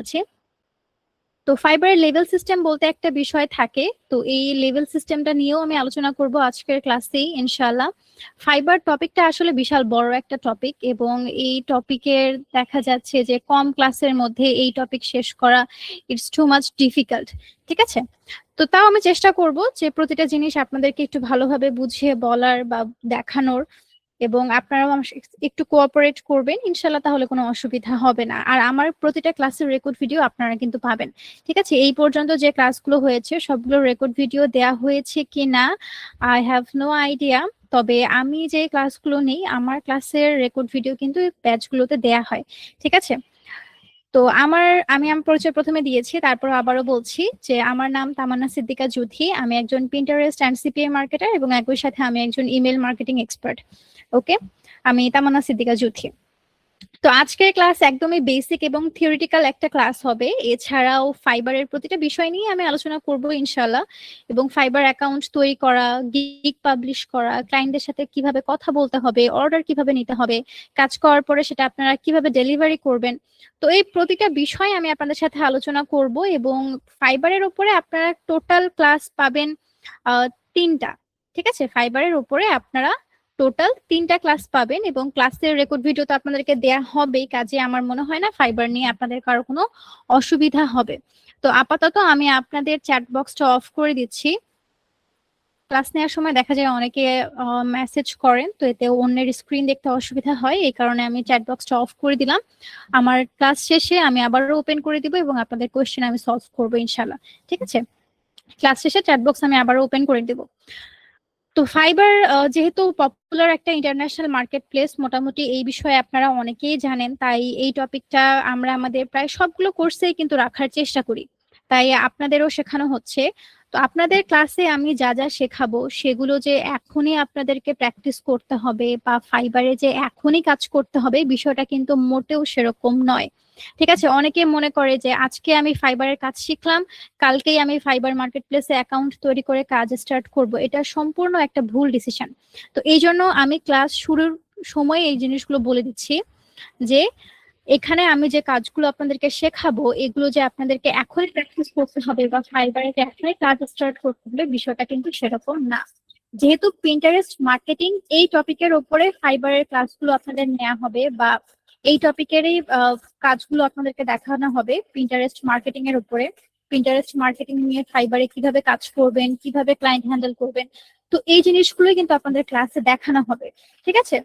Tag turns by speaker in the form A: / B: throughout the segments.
A: আছি। তো ফাইবারের লেভেল সিস্টেম বলতে একটা বিষয় থাকে, তো এই লেভেল সিস্টেমটা নিয়েও আমি আলোচনা করব আজকের ক্লাসেই ইনশাআল্লাহ। ফাইবার টপিকটা আসলে বিশাল বড় একটা টপিক, এবং এই টপিকের দেখা যাচ্ছে যে কম ক্লাসের মধ্যে এই টপিক শেষ করা ইটস টু মাচ ডিফিকাল্ট। ঠিক আছে, তো তাও আমি চেষ্টা করব যে প্রতিটা জিনিস আপনাদেরকে একটু ভালোভাবে বুঝিয়ে বলার বা দেখানোর, এবং আপনারাও আমার একটু কোঅপারেট করবেন ইনশাল্লাহ, তাহলে কোনো অসুবিধা হবে না। আর আমার প্রতিটা ক্লাসের রেকর্ড ভিডিও আপনারা কিন্তু পাবেন। ঠিক আছে, এই পর্যন্ত যে ক্লাসগুলো হয়েছে সবগুলো রেকর্ড ভিডিও দেয়া হয়েছে কি না আই হ্যাভ নো আইডিয়া, তবে আমি যে ক্লাসগুলো নেই আমার ক্লাসের রেকর্ড ভিডিও কিন্তু ব্যাচগুলোতে দেয়া হয়। ঠিক আছে, তো আমি আমার পরিচয় প্রথমে দিয়েছি, তারপর আবারও বলছি যে আমার নাম তামান্না সিদ্দিকা জুথি। আমি একজন পিন্টারেস্ট অ্যান্ড সিপিএ মার্কেটার, এবং একই সাথে আমি একজন ইমেল মার্কেটিং এক্সপার্ট। ওকে, আমি তামান্না সিদ্দিকা জুথি। তো আজকের ক্লাস একদমই বেসিক এবং থিওরিটিক্যাল একটা ক্লাস হবে। এছাড়াও ফাইবারের প্রতিটা বিষয় নিয়ে আমি আলোচনা করব ইনশাল্লাহ, এবং ফাইবার অ্যাকাউন্ট তৈরি করা, গিগ পাবলিশ করা, ক্লায়েন্টদের সাথে কিভাবে কথা বলতে হবে, অর্ডার কিভাবে নিতে হবে, কাজ করার পরে সেটা আপনারা কিভাবে ডেলিভারি করবেন, তো এই প্রতিটা বিষয় আমি আপনাদের সাথে আলোচনা করব। এবং ফাইবারের উপরে আপনারা টোটাল ক্লাস পাবেন আহ 3টা। ঠিক আছে, ফাইবারের উপরে আপনারা টোটাল 3টা ক্লাস পাবেন, এবং ক্লাসের রেকর্ড ভিডিও তো আপনাদেরকে দেয়া হবেই, কাজে আমার মনে হয় না ফাইবার নিয়ে আপনাদের কারো কোনো অসুবিধা হবে। তো আপাতত আমি আপনাদের চ্যাট বক্সটা অফ করে দিচ্ছি। ক্লাস নেওয়ার সময় দেখা যায় অনেকে মেসেজ করেন, তো এতে অন্যের স্ক্রিন দেখতে অসুবিধা হয়, এই কারণে আমি চ্যাট বক্সটা অফ করে দিলাম। আমার ক্লাস শেষে আমি আবারও ওপেন করে দিব, এবং আপনাদের কোয়েশ্চেন আমি সলভ করবো ইনশাল্লাহ। ঠিক আছে, ক্লাস শেষে চ্যাট বক্স আমি আবারও ওপেন করে দিব। তো ফাইবার যেহেতু পপুলার একটা ইন্টারন্যাশনাল মার্কেট প্লেস, মোটামুটি এই বিষয়ে আপনারা অনেকেই জানেন, তাই এই টপিকটা আমরা আমাদের প্রায় সবগুলো কোর্সেই কিন্তু রাখার চেষ্টা করি, তাই আপনাদেরও শেখানো হচ্ছে। তো আপনাদের ক্লাসে আমি যা যা শেখাবো সেগুলো যে এখনই আপনাদেরকে প্র্যাকটিস করতে হবে বা ফাইবারে যে এখনই কাজ করতে হবে, বিষয়টা কিন্তু মোটেও সেরকম নয়। ঠিক আছে, অনেকে মনে করে যে আজকে আমি ফাইবারের কাজ শিখলাম, কালকেই আমি ফাইবার মার্কেট প্লেসে অ্যাকাউন্ট তৈরি করে কাজ স্টার্ট করব, এটা সম্পূর্ণ একটা ভুল ডিসিশন। তো এই জন্য আমি ক্লাস শুরুর সময় এই জিনিসগুলো বলে দিচ্ছি যে এখানে আমি যে কাজগুলো আপনাদেরকে শেখাবো এগুলো যে আপনাদেরকে এখনই প্র্যাকটিস করতে হবে বা ফাইবারে যে এখনই কাজ স্টার্ট করতে হবে, বিষয়টা কিন্তু সেরকম না। যেহেতু পিন্টারেস্ট মার্কেটিং এই টপিকের উপরে ফাইবারের ক্লাসগুলো আপনাদের নেওয়া হবে, বা এই টপিকেরই কাজগুলো আপনাদেরকে দেখানো হবে পিন্টারেস্ট মার্কেটিং এর উপরে। পিন্টারেস্ট মার্কেটিং নিয়ে ফাইবারে কিভাবে কাজ করবেন, কিভাবে ক্লায়েন্ট হ্যান্ডেল করবেন, তো এই জিনিসগুলোই কিন্তু আপনাদের ক্লাসে দেখানো হবে। ঠিক আছে,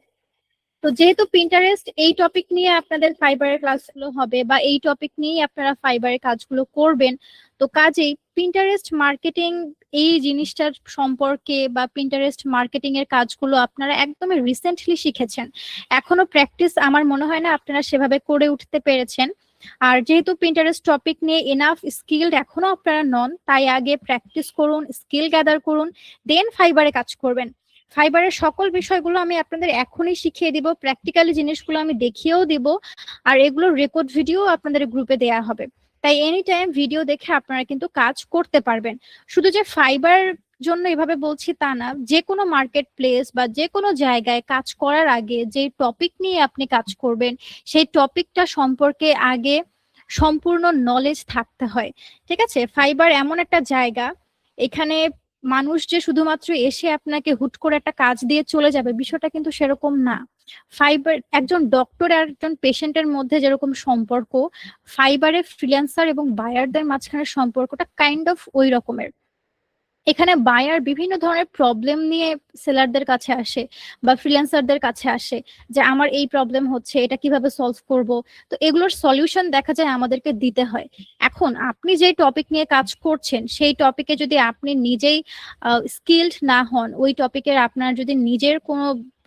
A: তো যেহেতু পিন্টারেস্ট এই টপিক নিয়ে আপনাদের ফাইবারের ক্লাসগুলো হবে, বা এই টপিক নিয়েই আপনারা ফাইবারের কাজগুলো করবেন, তো কাজেই পিন্টারেস্ট মার্কেটিং এই জিনিসটার সম্পর্কে বা পিন্টারেস্ট মার্কেটিং এর কাজগুলো আপনারা একদমই রিসেন্টলি শিখেছেন, এখনো প্র্যাকটিস আমার মনে হয় না আপনারা সেভাবে করে উঠতে পেরেছেন। আর যেহেতু পিন্টারেস্ট টপিক নিয়ে এনাফ স্কিলড এখনো আপনারা নন, তাই আগে প্র্যাকটিস করুন, স্কিল গ্যাদার করুন, দেন ফাইবারে কাজ করবেন। ফাইবারের সকল বিষয়গুলো আমি আপনাদের এখনই শিখিয়ে দিব, প্র্যাকটিক্যালি জিনিসগুলো আমি দেখিয়েও দিব, আর এগুলোর রেকর্ড ভিডিও আপনাদের গ্রুপে দেয়া হবে। তাই এনি টাইম ভিডিও দেখে আপনারা কিন্তু কাজ করতে পারবেন। শুধু যে ফাইবার জন্য এভাবে বলছি তা না, যে কোনো মার্কেট প্লেস বা যে কোনো জায়গায় কাজ করার আগে যে টপিক নিয়ে আপনি কাজ করবেন সেই টপিকটা সম্পর্কে আগে সম্পূর্ণ নলেজ থাকতে হয়। ঠিক আছে, ফাইবার এমন একটা জায়গা, এখানে মানুষ যে শুধুমাত্র এসে আপনাকে হুট করে একটা কাজ দিয়ে চলে যাবে, বিষয়টা কিন্তু সেরকম না। ফাইবার একজন ডক্টর আর একজন পেশেন্টের মধ্যে যেরকম সম্পর্ক, ফাইবারে ফ্রিল্যান্সার এবং বায়ারদের মাঝখানে সম্পর্কটা কাইন্ড অফ ওই রকমের। এখানে বায়ার বিভিন্ন ধরনের প্রবলেম নিয়ে সেলারদের কাছে আসে বা ফ্রিল্যান্সারদের কাছে আসে, যে আমার এই প্রবলেম হচ্ছে, এটা কিভাবে সলভ করব, তো এগুলোর সলিউশন দেখা যায় আমাদেরকে দিতে হয়। এখন আপনি যে টপিক নিয়ে কাজ করছেন সেই টপিকে যদি আপনি নিজেই স্কিলড না হন, ওই টপিকের আপনার যদি নিজের কোনো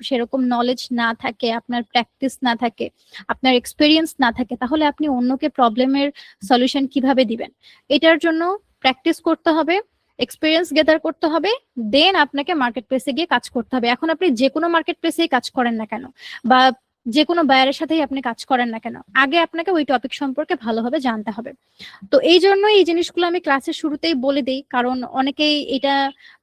A: সেরকম নলেজ না থাকে, আপনার প্র্যাকটিস না থাকে, আপনার এক্সপিরিয়েন্স না থাকে, তাহলে আপনি অন্যকে প্রবলেমের সলিউশন কিভাবে দিবেন? এটার জন্য প্র্যাকটিস করতে হবে, এক্সপিরিয়েন্স গেদার করতে হবে, দেন আপনাকে মার্কেট প্লেসে গিয়ে কাজ করতে হবে। এখন আপনি যে কোনো মার্কেট প্লেসেই কাজ করেন না কেন, বা যে কোনো বায়ারের সাথেই আপনি কাজ করেন না কেন, আগে আপনাকে ওই টপিক সম্পর্কে ভালোভাবে জানতে হবে। তো এই জন্য এই জিনিসগুলো আমি ক্লাসের শুরুতেই বলে দিই, কারণ অনেকেই এটা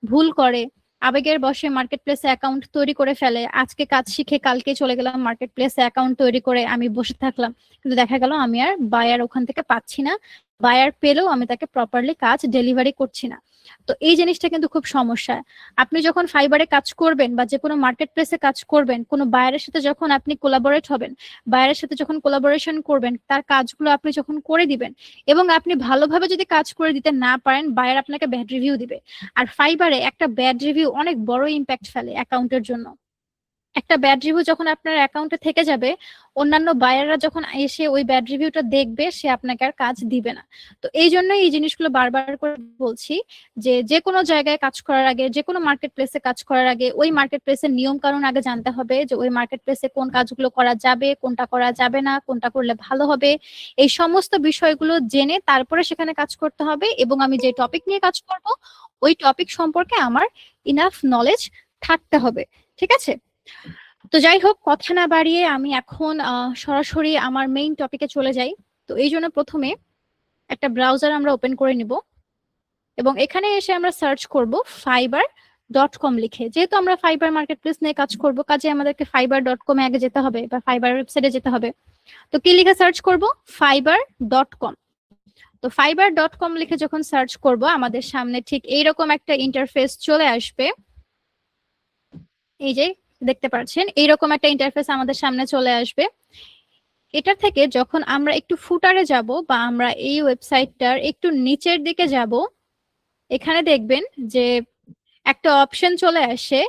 A: ভুল করে আবেগের বশে মার্কেট প্লেসে অ্যাকাউন্ট তৈরি করে ফেলে, আজকে কাজ শিখে কালকে চলে গেলাম মার্কেট প্লেসে অ্যাকাউন্ট তৈরি করে আমি বসে থাকলাম, কিন্তু দেখা গেল আমি আর বায়ার ওখান থেকে পাচ্ছি না, বায়ার পেলেও আমি তাকে প্রপারলি কাজ ডেলিভারি করছি না। তো এই জিনিসটা কিন্তু খুব সমস্যা। আপনি যখন ফাইবারে কাজ করবেন বা যে কোনো মার্কেট প্লেসে কাজ করবেন, কোনো বায়ারের সাথে যখন আপনি কোলাবোরেট হবেন, বায়ারের সাথে যখন কোলাবোরেশন করবেন, তার কাজগুলো আপনি যখন করে দিবেন এবং আপনি ভালোভাবে যদি কাজ করে দিতে না পারেন, বায়ার আপনাকে ব্যাড রিভিউ দিবে। আর ফাইবারে একটা ব্যাড রিভিউ অনেক বড় ইম্প্যাক্ট ফেলে অ্যাকাউন্টের জন্য। একটা ব্যাড রিভিউ যখন আপনার অ্যাকাউন্টে থেকে যাবে, অন্যান্য বায়াররা যখন এসে ওই ব্যাড রিভিউটা দেখবে, সে আপনাকে আর কাজ দিবে না। তো এই জন্যই এই জিনিসগুলো বারবার করে বলছি যে যে কোনো জায়গায় কাজ করার আগে, যে কোনো মার্কেট প্লেসে কাজ করার আগে ওই মার্কেট প্লেসের নিয়ম কানুন আগে জানতে হবে, যে ওই মার্কেট প্লেসে কোন কাজগুলো করা যাবে, কোনটা করা যাবে না, কোনটা করলে ভালো হবে, এই সমস্ত বিষয়গুলো জেনে তারপরে সেখানে কাজ করতে হবে। এবং আমি যে টপিক নিয়ে কাজ করব, ওই টপিক সম্পর্কে আমার ইনাফ নলেজ থাকতে হবে। ঠিক আছে? তো যাই হোক, কথা না বাড়িয়ে আমি এখন সরাসরি আমার মেইন টপিকে চলে যাই। তো এই জন্য প্রথমে একটা ব্রাউজার আমরা ওপেন করে নিব এবং এখানে এসে আমরা সার্চ করব fiverr.com লিখে। যেহেতু আমরা ফাইবার মার্কেট প্লেস নিয়ে কাজ করব, কাজে আমাদেরকে fiverr.com এ আগে যেতে হবে বা ফাইবার ওয়েবসাইটে যেতে হবে। তো কি লিখে সার্চ করব? fiverr.com। তো fiverr.com লিখে যখন সার্চ করব, আমাদের সামনে ঠিক এইরকম একটা ইন্টারফেস চলে আসবে। এই যে দেখতে পাচ্ছেন, এইরকম একটা ইন্টারফেস আমাদের সামনে চলে আসবে। এটা থেকে যখন আমরা একটু ফুটারে যাব বা আমরা এই ওয়েবসাইটটার একটু নিচের দিকে যাব, এখানে দেখবেন যে একটা অপশন চলে আসে,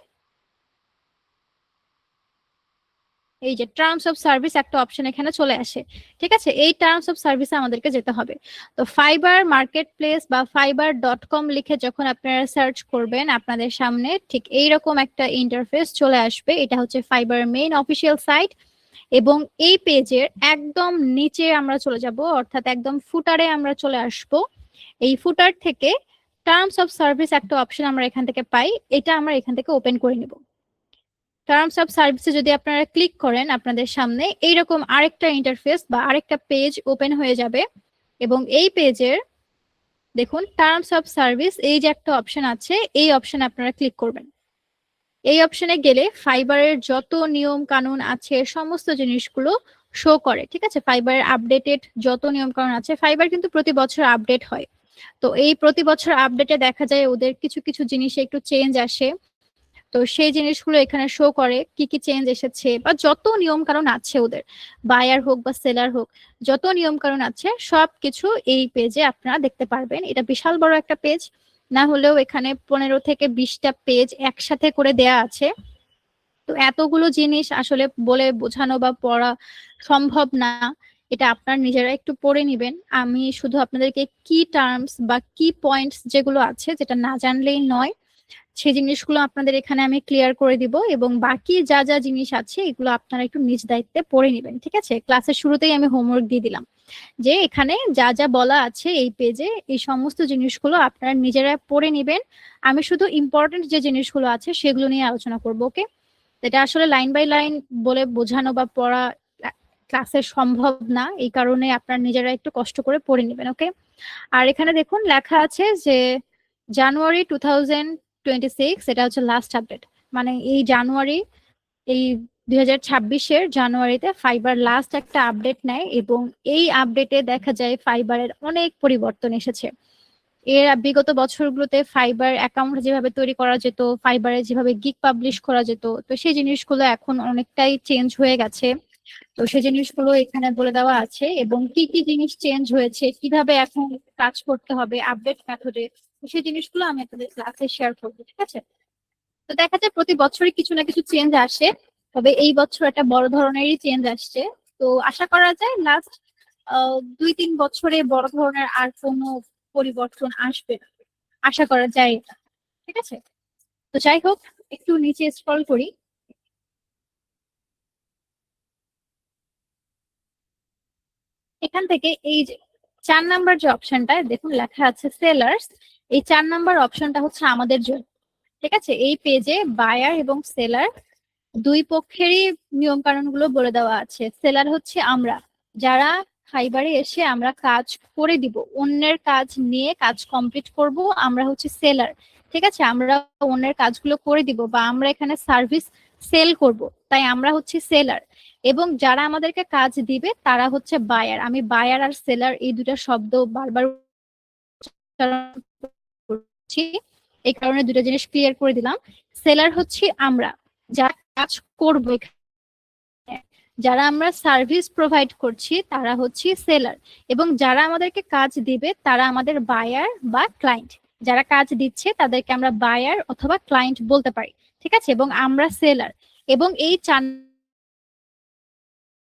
A: এই যে টার্মস অফ সার্ভিস একটা অপশন এখানে চলে আসে। ঠিক আছে, এই টার্মস অফ সার্ভিসে আমাদেরকে যেতে হবে। তো ফাইবার মার্কেট প্লেস বা fiverr.com লিখে যখন আপনারা সার্চ করবেন, আপনাদের সামনে ঠিক এইরকম একটা ইন্টারফেস চলে আসবে। এটা হচ্ছে ফাইবার মেইন অফিসিয়াল সাইট এবং এই পেজের একদম নিচে আমরা চলে যাব, অর্থাৎ একদম ফুটারে আমরা চলে আসব। এই ফুটার থেকে টার্মস অফ সার্ভিস একটা অপশন আমরা এখান থেকে পাই, এটা আমরা এখান থেকে ওপেন করে নিব। টার্মস অফ সার্ভিসে যদি আপনারা ক্লিক করেন, আপনাদের সামনে এইরকম আরেকটা ইন্টারফেস বা আরেকটা পেজ ওপেন হয়ে যাবে এবং এই পেজের দেখুন টার্মস অফ সার্ভিস এই যে একটা অপশন আছে, এই অপশনে আপনারা ক্লিক করবেন। এই অপশনে গেলে ফাইবারের যত নিয়ম কানুন আছে সমস্ত জিনিসগুলো শো করে। ঠিক আছে, ফাইবারের আপডেটেড যত নিয়ম কানুন আছে, ফাইবার কিন্তু প্রতি বছর আপডেট হয়। তো এই প্রতি বছর আপডেটে দেখা যায় ওদের কিছু কিছু জিনিসে একটু চেঞ্জ আসে। তো সেই জিনিসগুলো এখানে শো করে, কি কি চেঞ্জ এসেছে বা যত নিয়ম কানুন আছে ওদের, বায়ার হোক বা সেলার হোক, যত নিয়ম কানুন আছে সবকিছু এই পেজে আপনারা দেখতে পারবেন। এটা বিশাল বড় একটা পেজ, না হলেও এখানে 15 থেকে 20টা পেজ একসাথে করে দেয়া আছে। তো এতগুলো জিনিস আসলে বলে বোঝানো বা পড়া সম্ভব না, এটা আপনার নিজেরা একটু পড়ে নিবেন। আমি শুধু আপনাদেরকে কি টার্মস বা কি পয়েন্টস যেগুলো আছে, যেটা না জানলেই নয়, সেই জিনিসগুলো আপনাদের এখানে আমি ক্লিয়ার করে দিব এবং বাকি যা যা জিনিস আছে এগুলো আপনারা একটু নিজ দায়িত্বে পড়ে নেবেন। ঠিক আছে, ক্লাসের শুরুতেই আমি হোমওয়ার্ক দিয়ে দিলাম যে এখানে যা যা বলা আছে এই পেজে, এই সমস্ত জিনিসগুলো আপনারা নিজেরা পড়ে নেবেন। আমি শুধু ইম্পর্টেন্ট যে জিনিসগুলো আছে সেগুলো নিয়ে আলোচনা করবো। ওকে, এটা আসলে লাইন বাই লাইন বলে বোঝানো বা পড়া ক্লাসে সম্ভব না, এই কারণে আপনারা নিজেরা একটু কষ্ট করে পড়ে নেবেন। ওকে, আর এখানে দেখুন লেখা আছে যে জানুয়ারি 2026 এটা হচ্ছে লাস্ট আপডেট, মানে এই জানুয়ারি, এই 2026-এর জানুয়ারিতে ফাইবার লাস্ট একটা আপডেট নেয় এবং এই আপডেটে দেখা যায় ফাইবারের অনেক পরিবর্তন এসেছে। এর বিগত বছরগুলোতে ফাইবার অ্যাকাউন্ট যেভাবে তৈরি করা যেত, ফাইবারে যেভাবে গিগ পাবলিশ করা যেত, তো সেই জিনিসগুলো এখন অনেকটাই চেঞ্জ হয়ে গেছে। তো সেই জিনিসগুলো এখানে বলে দেওয়া আছে এবং কি কি জিনিস চেঞ্জ হয়েছে, কিভাবে এখন কাজ করতে হবে আপডেট মেথডে, সেই জিনিসগুলো আমি আপনাদের ক্লাসে শেয়ার করবো। ঠিক আছে, তো দেখা যায় প্রতি বছরই কিছু না কিছু চেঞ্জ আসে, তবে এই বছর একটা বড় ধরনেরই চেঞ্জ আসছে। তো আশা করা যায় লাস্ট 2-3 বছরে বড় ধরনের আর কোনো পরিবর্তন আসবে না, আশা করা যায় এটা। ঠিক আছে, তো যাই হোক, একটু নিচে স্ক্রল করি। এখান থেকে এই যে 4 নাম্বার যে অপশনটা দেখুন লেখা আছে সেলার্স, এই 4 নাম্বার অপশনটা হচ্ছে আমাদের জন্য। ঠিক আছে, এই পেজে বায়ার এবং সেলার দুই পক্ষেরই নিয়ম কানুন গুলো বলে দেওয়া আছে। সেলার হচ্ছে আমরা, যারা ফাইবারে এসে আমরা কাজ করে দিব, অন্যের কাজ নিয়ে কাজ কমপ্লিট করব, আমরা হচ্ছে সেলার। ঠিক আছে, আমরা অন্যের কাজগুলো করে দিব বা আমরা এখানে সার্ভিস সেল করব, তাই আমরা হচ্ছে সেলার। এবং যারা আমাদেরকে কাজ দিবে তারা হচ্ছে বায়ার। আমি বায়ার আর সেলার এই দুটা শব্দ বারবার করছি, এই কারণে দুটো জিনিস ক্লিয়ার করে দিলাম। সেলার হচ্ছে আমরা যারা কাজ করব, যারা আমরা সার্ভিস প্রোভাইড করছি তারা হচ্ছে সেলার, এবং যারা আমাদেরকে কাজ দিবে তারা আমাদের বায়ার বা ক্লায়েন্ট। যারা কাজ দিচ্ছে তাদেরকে আমরা বায়ার অথবা ক্লায়েন্ট বলতে পারি, ঠিক আছে, এবং আমরা সেলার। এবং এই 4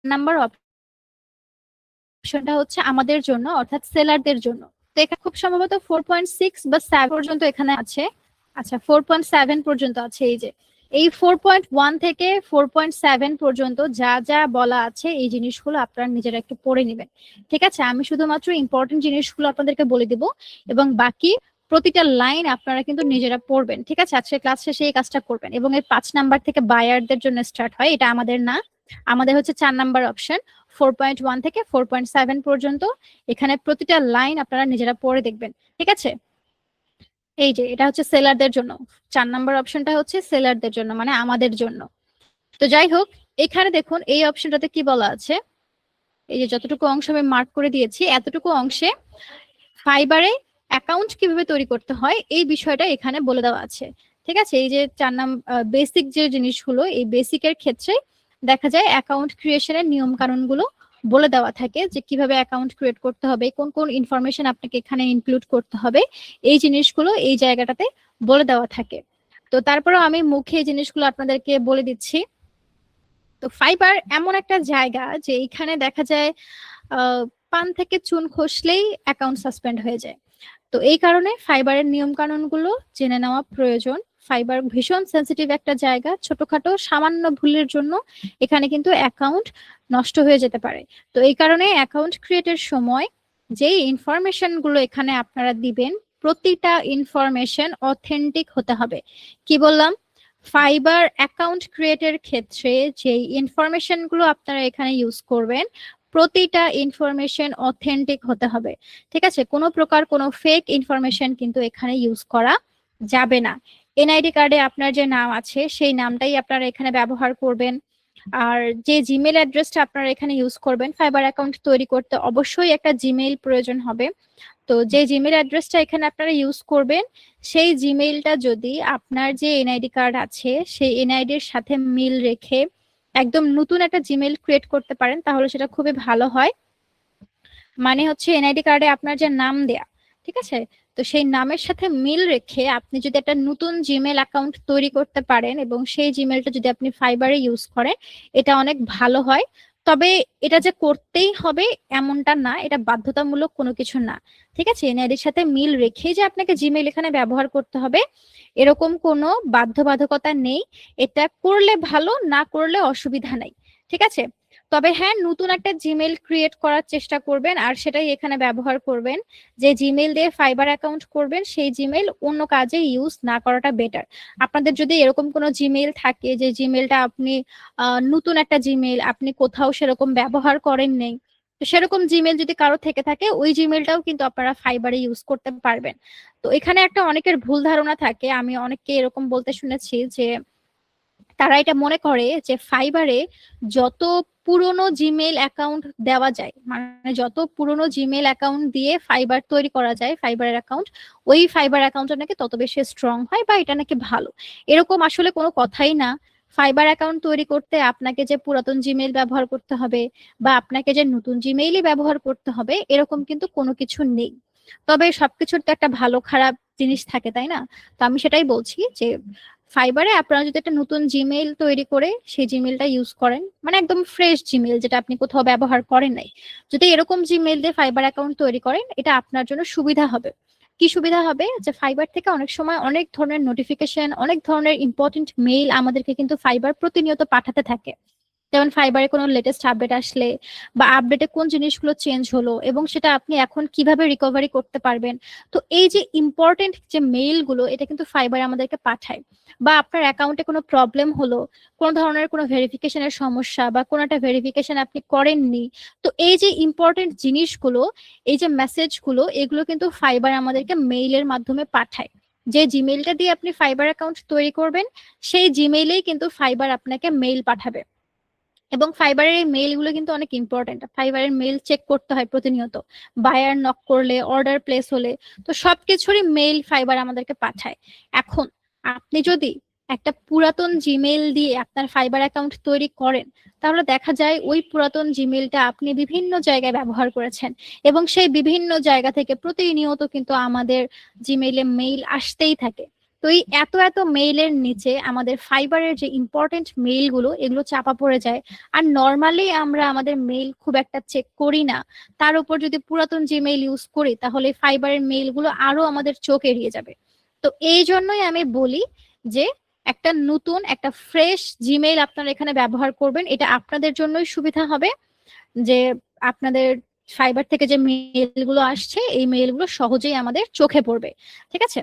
A: নাম্বার অপশনটা হচ্ছে আমাদের জন্য, অর্থাৎ সেলারদের জন্য। তো এখানে খুব সম্ভবত 4.6 বা 7 পর্যন্ত এখানে আছে। আচ্ছা, 4.7 পর্যন্ত আছে। এই যে এই 4.1 থেকে 4.7 পর্যন্ত যা যা বলা আছে এই জিনিসগুলো আপনারা নিজেরা একটু পড়ে নেবেন, ঠিক আছে। আমি শুধুমাত্র ইম্পর্টেন্ট জিনিসগুলো আপনাদেরকে বলে দিব, এবং বাকি প্রতিটা লাইন আপনারা কিন্তু নিজেরা পড়বেন, ঠিক আছে। আজকে ক্লাস শেষে এই কাজটা করবেন। এবং এই 5 নাম্বার থেকে বায়ারদের জন্য স্টার্ট হয়, এটা আমাদের না, আমাদের হচ্ছে 4 নাম্বার অপশন 4.1 থেকে 4.7 পর্যন্ত। এখানে প্রতিটা লাইন আপনারা নিজেরা পড়ে দেখবেন, ঠিক আছে। এই যে এটা হচ্ছে সেলারদের জন্য, 4 নাম্বার অপশনটা হচ্ছে সেলারদের জন্য, মানে আমাদের জন্য। তো যাই হোক, এখানে দেখুন এই অপশনটাতে কি বলা আছে। এই যে যতটুকু অংশ আমি মার্ক করে দিয়েছি, এতটুকু অংশে ফাইবারে অ্যাকাউন্ট কিভাবে তৈরি করতে হয় এই বিষয়টা এখানে বলে দেওয়া আছে, ঠিক আছে। এই যে 4 নাম্বার বেসিক যে জিনিসগুলো, এই বেসিকের ক্ষেত্রে দেখা যায় অ্যাকাউন্ট ক্রিয়েশনের নিয়ম কানুনগুলো বলে দেওয়া থাকে, যে কিভাবে অ্যাকাউন্ট ক্রিয়েট করতে হবে, কোন কোন ইনফরমেশন আপনাকে এখানে ইনক্লুড করতে হবে, এই জিনিসগুলো এই জায়গাটাতে বলে দেওয়া থাকে। তো তারপরেও আমি মুখে এই জিনিসগুলো আপনাদেরকে বলে দিচ্ছি। তো ফাইবার এমন একটা জায়গা যে এখানে দেখা যায় পান থেকে চুন খসলেই অ্যাকাউন্ট সাসপেন্ড হয়ে যায়। তো এই কারণে ফাইবারের নিয়ম কানুনগুলো জেনে নেওয়া প্রয়োজন। ফাইবার ভীষণ সেন্সিটিভ একটা জায়গা, ছোটখাটো সামান্য ভুলের জন্য এখানে কিন্তু অ্যাকাউন্ট নষ্ট হয়ে যেতে পারে। তো এই কারণে অ্যাকাউন্ট ক্রিয়েটের সময় যেই ইনফরমেশন গুলো এখানে আপনারা দিবেন, প্রতিটা ইনফরমেশন অথেন্টিক হতে হবে। কি বললাম? ফাইবার অ্যাকাউন্ট ক্রিয়েটের ক্ষেত্রে যেই ইনফরমেশন গুলো আপনারা এখানে ইউজ করবেন, প্রতিটা ইনফরমেশন অথেন্টিক হতে হবে, ঠিক আছে। কোনো প্রকার কোনো ফেক ইনফরমেশন কিন্তু এখানে ইউজ করা যাবে না। এনআইডি কার্ডে আপনার যে নাম আছে সেই নামটাই আপনারা এখানে ব্যবহার করবেন। আর যে জিমেল অ্যাড্রেসটা আপনারা এখানে ইউজ করবেন, ফাইবার অ্যাকাউন্ট তৈরি করতে অবশ্যই একটা জিমেইল প্রয়োজন হবে। তো যে জিমেল অ্যাড্রেসটা এখানে আপনারা ইউজ করবেন, সেই জিমেইলটা যদি আপনার যে এনআইডি কার্ড আছে সেই এনআইডির সাথে মিল রেখে একদম নতুন একটা জিমেইল ক্রিয়েট করতে পারেন, তাহলে সেটা খুবই ভালো হয়। মানে হচ্ছে এনআইডি কার্ডে আপনার যে নাম দেয়া, ঠিক আছে, তো সেই নামের সাথে মিল রেখে আপনি যদি একটা নতুন জিমেল অ্যাকাউন্ট তৈরি করতে পারেন এবং সেই জিমেলটা যদি আপনি ফাইবারে ইউজ করেন, এটা অনেক ভালো হয়। তবে এটা যে করতেই হবে এমনটা না, এটা বাধ্যতামূলক কোনো কিছু না, ঠিক আছে। এনআইডির সাথে মিল রেখে যে আপনাকে জিমেল এখানে ব্যবহার করতে হবে এরকম কোনো বাধ্যবাধকতা নেই। এটা করলে ভালো, না করলে অসুবিধা নাই, ঠিক আছে। তবে হ্যাঁ, নতুন একটা জিমেল ক্রিয়েট করার চেষ্টা করবেন আর সেটাই এখানে ব্যবহার করবেন। যে জিমেল দিয়ে ফাইবার অ্যাকাউন্ট করবেন সেই জিমেল অন্য কাজে ইউজ না করাটা বেটার। আপনাদের যদি এরকম কোনো জিমেল থাকে যে জিমেলটা আপনি নতুন একটা জিমেল, আপনি কোথাও সেরকম ব্যবহার করেন নেই, তো সেরকম জিমেল যদি কারো থেকে থাকে ওই জিমেলটাও কিন্তু আপনারা ফাইবারে ইউজ করতে পারবেন। তো এখানে একটা অনেকের ভুল ধারণা থাকে, আমি অনেককে এরকম বলতে শুনেছি যে তারা এটা মনে করে যে ফাইবারে যত পুরনো জিমেল অ্যাকাউন্ট দেওয়া যায়, মানে যত পুরনো জিমেল অ্যাকাউন্ট দিয়ে ফাইবার তৈরি করা যায়, ফাইবারের অ্যাকাউন্ট, ওই ফাইবার অ্যাকাউন্টটা নাকি তত বেশি স্ট্রং হয় বা এটা নাকি ভালো। এরকম আসলে কোনো কথাই না। ফাইবার অ্যাকাউন্ট তৈরি করতে আপনাকে যে পুরাতন জিমেল ব্যবহার করতে হবে বা আপনাকে যে নতুন জিমেইলই ব্যবহার করতে হবে এরকম কিন্তু কোনো কিছু নেই। তবে সবকিছুর তো একটা ভালো খারাপ জিনিস থাকে, তাই না? তো আমি সেটাই বলছি যে ফাইবারে আপনারা যদি একটা নতুন জিমেইল তৈরি করে সেই জিমেইলটা ইউজ করেন, মানে একদম ফ্রেশ জিমেইল যেটা আপনি কোথাও ব্যবহার করেন নাই, যদি এরকম জিমেইল দিয়ে ফাইবার অ্যাকাউন্ট তৈরি করেন, এটা আপনার জন্য সুবিধা হবে। কি সুবিধা হবে? যে ফাইবার থেকে অনেক সময় অনেক ধরনের নোটিফিকেশন, অনেক ধরনের ইম্পর্টেন্ট মেইল আমাদেরকে কিন্তু ফাইবার প্রতিনিয়ত পাঠাতে থাকে। যেমন ফাইবারে কোনো লেটেস্ট আপডেট আসলে বা আপডেটে কোন জিনিসগুলো চেঞ্জ হলো এবং সেটা আপনি এখন কিভাবে রিকভারি করতে পারবেন, তো এই যে ইম্পর্টেন্ট যে মেইলগুলো এটা কিন্তু ফাইবার আমাদেরকে পাঠায়। বা আপনার অ্যাকাউন্টে কোনো প্রবলেম হলো, কোনো ধরনের কোনো ভেরিফিকেশনের সমস্যা বা কোনো একটা ভেরিফিকেশন আপনি করেননি, তো এই যে ইম্পর্টেন্ট জিনিসগুলো, এই যে মেসেজগুলো, এগুলো কিন্তু ফাইবার আমাদেরকে মেইলের মাধ্যমে পাঠায়। যে জিমেইলটা দিয়ে আপনি ফাইবার অ্যাকাউন্ট তৈরি করবেন সেই জিমেইলেই কিন্তু ফাইবার আপনাকে মেইল পাঠাবে। এবং ফাইবারের এই মেইলগুলো কিন্তু অনেক ইম্পর্টেন্ট। ফাইবারের মেইল চেক করতে হয় প্রতিনিয়ত, বায়ার নক করলে, অর্ডার প্লেস হলে, তো সবকিছুরই মেইল ফাইবার আমাদেরকে পাঠায়। এখন আপনি যদি একটা পুরাতন জিমেইল দিয়ে আপনার ফাইবার অ্যাকাউন্ট তৈরি করেন, তাহলে দেখা যায় ওই পুরাতন জিমেইলটা আপনি বিভিন্ন জায়গায় ব্যবহার করেছেন এবং সেই বিভিন্ন জায়গা থেকে প্রতিনিয়ত কিন্তু আমাদের জিমেইলে মেইল আসতেই থাকে। তো এই এত এত মেইলের নিচে আমাদের ফাইবারের যে ইম্পর্টেন্ট মেইলগুলো এগুলো চাপা পড়ে যায়। আর নর্মালি আমরা আমাদের মেইল খুব একটা চেক করি না, তার উপর যদি পুরাতন জিমেইল ইউজ করি তাহলে ফাইবারের মেইলগুলো আরো আমাদের চোখ এড়িয়ে যাবে। তো এই জন্যই আমি বলি যে একটা নতুন একটা ফ্রেশ জিমেইল আপনারা এখানে ব্যবহার করবেন, এটা আপনাদের জন্যই সুবিধা হবে যে আপনাদের ফাইবার থেকে যে মেইলগুলো আসছে এই মেইলগুলো সহজেই আমাদের চোখে পড়বে। ঠিক আছে,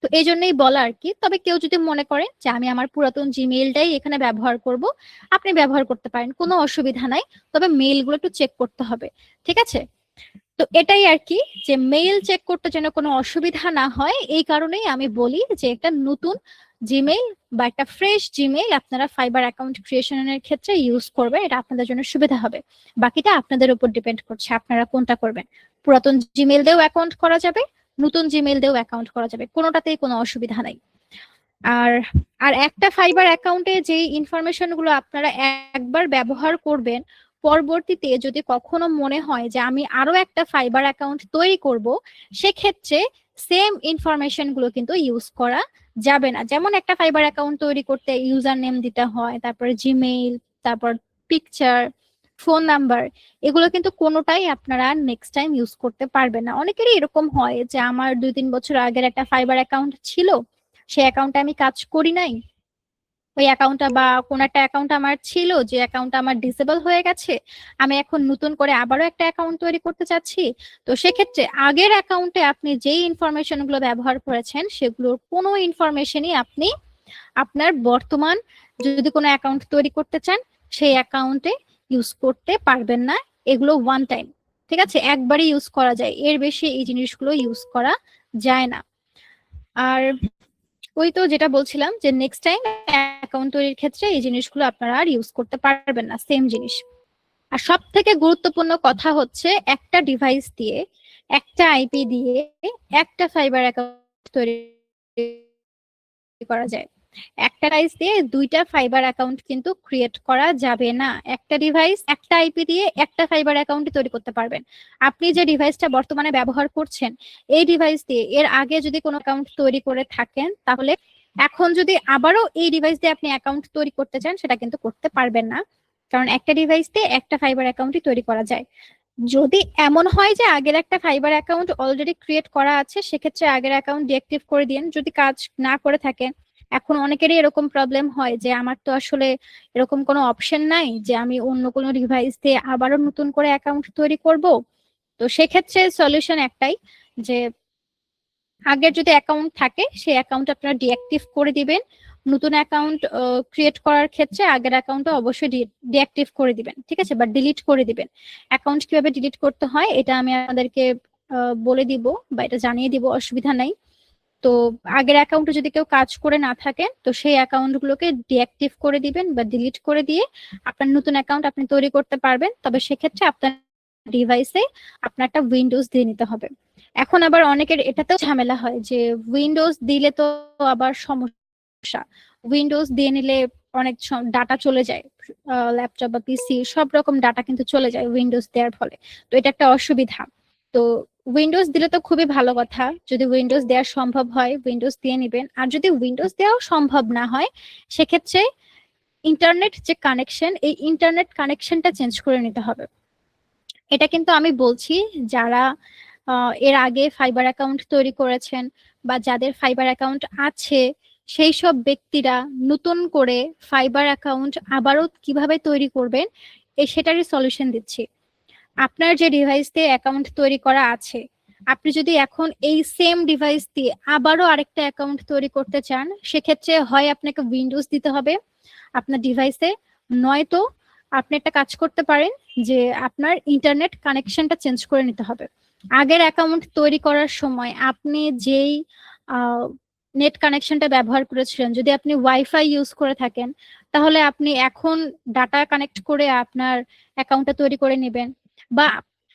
A: তো এই জন্যই বলা আর কি। তবে কেউ যদি মনে করেন যে আমি আমার পুরাতন জিমেইলটাই এখানে ব্যবহার করব, আপনি ব্যবহার করতে পারেন, কোনো অসুবিধা নাই। তবে মেইলগুলো একটু চেক করতে হবে। ঠিক আছে, তো এটাই আর কি, যে মেইল চেক করতে যেন কোনো অসুবিধা না হয় এই কারণেই আমি বলি যে একটা নতুন জিমেইল বা একটা ফ্রেশ জিমেইল আপনারা ফাইবার অ্যাকাউন্ট ক্রিয়েশনের ক্ষেত্রে ইউজ করবেন, এটা আপনাদের জন্য সুবিধা হবে। বাকিটা আপনাদের উপর ডিপেন্ড করছে আপনারা কোনটা করবেন। পুরাতন জিমেইল দিয়েও অ্যাকাউন্ট করা যাবে, নতুন জিমেইল দিয়েও অ্যাকাউন্ট করা যাবে, কোনোটাতেই কোনো অসুবিধা নাই। আর আর একটা ফাইবার অ্যাকাউন্টে যে ইনফরমেশন গুলো আপনারা একবার ব্যবহার করবেন, পরবর্তীতে যদি কখনো মনে হয় যে আমি আরো একটা ফাইবার অ্যাকাউন্ট তৈরি করব, সেক্ষেত্রে সেম ইনফরমেশন গুলো কিন্তু ইউজ করা যাবে না। যেমন একটা ফাইবার অ্যাকাউন্ট তৈরি করতে ইউজার নেম দিতে হয়, তারপরে জিমেইল, তারপর পিকচার, ফোন নাম্বার, এগুলো কিন্তু কোনোটাই আপনারা নেক্সট টাইম ইউজ করতে পারবেন না। অনেকেরই এরকম হয় যে আমার 2-3 বছর আগের একটা ফাইবার অ্যাকাউন্ট ছিল, সেই অ্যাকাউন্টে আমি কাজ করি নাই, ওই অ্যাকাউন্টটা বা কোন একটা অ্যাকাউন্ট আমার ছিল যে অ্যাকাউন্টটা আমার ডিসেবল হয়ে গেছে, আমি এখন নতুন করে আবারও একটা অ্যাকাউন্ট তৈরি করতে চাচ্ছি। তো সেক্ষেত্রে আগের অ্যাকাউন্টে আপনি যেই ইনফরমেশন গুলো ব্যবহার করেছেন সেগুলোর কোনো ইনফরমেশনই আপনি আপনার বর্তমান যদি কোনো অ্যাকাউন্ট তৈরি করতে চান সেই অ্যাকাউন্টে ইউজ করতে পারবেন না। এগুলো ওয়ান টাইম, ঠিক আছে, একবারই ইউজ করা যায়, এর বেশি এই জিনিসগুলো ইউজ করা যায় না। আর ওই তো যেটা বলছিলাম যে নেক্সট টাইম অ্যাকাউন্ট তৈরির ক্ষেত্রে এই জিনিসগুলো আপনারা আর ইউজ করতে পারবেন না, সেম জিনিস। আর সব থেকে গুরুত্বপূর্ণ কথা হচ্ছে একটা ডিভাইস দিয়ে, একটা আইপি দিয়ে একটা ফাইবার অ্যাকাউন্ট তৈরি করা যায়। একটা ডিভাইস দিয়ে দুইটা ফাইবার অ্যাকাউন্ট কিন্তু ক্রিয়েট করা যাবে না। একটা ডিভাইস একটা আইপি দিয়ে একটা ফাইবার অ্যাকাউন্ট তৈরি করতে পারবেন। আপনি যে ডিভাইসটা বর্তমানে ব্যবহার করছেন এই ডিভাইস দিয়ে এর আগে যদি কোনো অ্যাকাউন্ট তৈরি করে থাকেন, তাহলে এখন যদি আবারও এই ডিভাইস দিয়ে আপনি অ্যাকাউন্ট তৈরি করতে চান সেটা কিন্তু করতে পারবেন না, কারণ একটা ডিভাইস দিয়ে একটা ফাইবার অ্যাকাউন্টই তৈরি করা যায়। যদি এমন হয় যে আগের একটা ফাইবার অ্যাকাউন্ট অলরেডি ক্রিয়েট করা আছে, সেক্ষেত্রে আগের অ্যাকাউন্ট ডিঅ্যাক্টিভ করে দিন যদি কাজ না করে থাকে। এখন অনেকেরই এরকম প্রবলেম হয় যে আমার তো আসলে এরকম কোনো অপশন নাই যে আমি অন্য কোনো ডিভাইস দিয়ে আবারও নতুন করে অ্যাকাউন্ট তৈরি করব। তো সেক্ষেত্রে সলিউশন একটাই, যে আগের যদি অ্যাকাউন্ট থাকে সেই অ্যাকাউন্ট আপনারা ডিঅ্যাক্টিভ করে দিবেন। নতুন অ্যাকাউন্ট ক্রিয়েট করার ক্ষেত্রে আগের অ্যাকাউন্টটা অবশ্যই ডিঅ্যাক্টিভ করে দিবেন, ঠিক আছে, বা ডিলিট করে দিবেন। অ্যাকাউন্ট কিভাবে ডিলিট করতে হয় এটা আমি আপনাদেরকে বলে দিব বা এটা জানিয়ে দিব, অসুবিধা নাই। তো আগের অ্যাকাউন্টে যদি কেউ কাজ করে না থাকেন তো সেই অ্যাকাউন্টগুলোকে ডিঅ্যাক্টিভ করে দিবেন বা ডিলিট করে দিয়ে আপনার নতুন অ্যাকাউন্ট আপনি তৈরি করতে পারবেন। তবে সেক্ষেত্রে আপনার ডিভাইসে আপনার একটা উইন্ডোজ দিয়ে নিতে হবে। এখন আবার অনেকের এটাতেও ঝামেলা হয় যে উইন্ডোজ দিলে তো আবার সমস্যা, উইন্ডোজ দিয়ে নিলে অনেক ডাটা চলে যায়, ল্যাপটপ বা পিসি সব রকম ডাটা কিন্তু চলে যায় উইন্ডোজ দেওয়ার ফলে। তো এটা একটা অসুবিধা। তো উইন্ডোজ দিলে তো খুবই ভালো কথা, যদি উইন্ডোজ দেওয়া সম্ভব হয় উইন্ডোজ দিয়ে নিবেন। আর যদি উইন্ডোজ দেওয়াও সম্ভব না হয় সেক্ষেত্রে ইন্টারনেট যে কানেকশন, এই ইন্টারনেট কানেকশনটা চেঞ্জ করে নিতে হবে। এটা কিন্তু আমি বলছি যারা এর আগে ফাইবার অ্যাকাউন্ট তৈরি করেছেন বা যাদের ফাইবার অ্যাকাউন্ট আছে সেই সব ব্যক্তিরা নতুন করে ফাইবার অ্যাকাউন্ট আবারও কিভাবে তৈরি করবেন সেটারই সলিউশন দিচ্ছি। আপনার যে ডিভাইস দিয়ে অ্যাকাউন্ট তৈরি করা আছে, আপনি যদি এখন এই সেম ডিভাইস দিয়ে আবারও আরেকটা অ্যাকাউন্ট তৈরি করতে চান, সেক্ষেত্রে হয় আপনাকে উইন্ডোজ দিতে হবে আপনার ডিভাইসে, নয়তো আপনি একটা কাজ করতে পারেন যে আপনার ইন্টারনেট কানেকশনটা চেঞ্জ করে নিতে হবে। আগের অ্যাকাউন্ট তৈরি করার সময় আপনি যেই নেট কানেকশনটা ব্যবহার করেছিলেন, যদি আপনি ওয়াইফাই ইউজ করে থাকেন, তাহলে আপনি এখন ডাটা কানেক্ট করে আপনার অ্যাকাউন্টটা তৈরি করে নেবেন। বা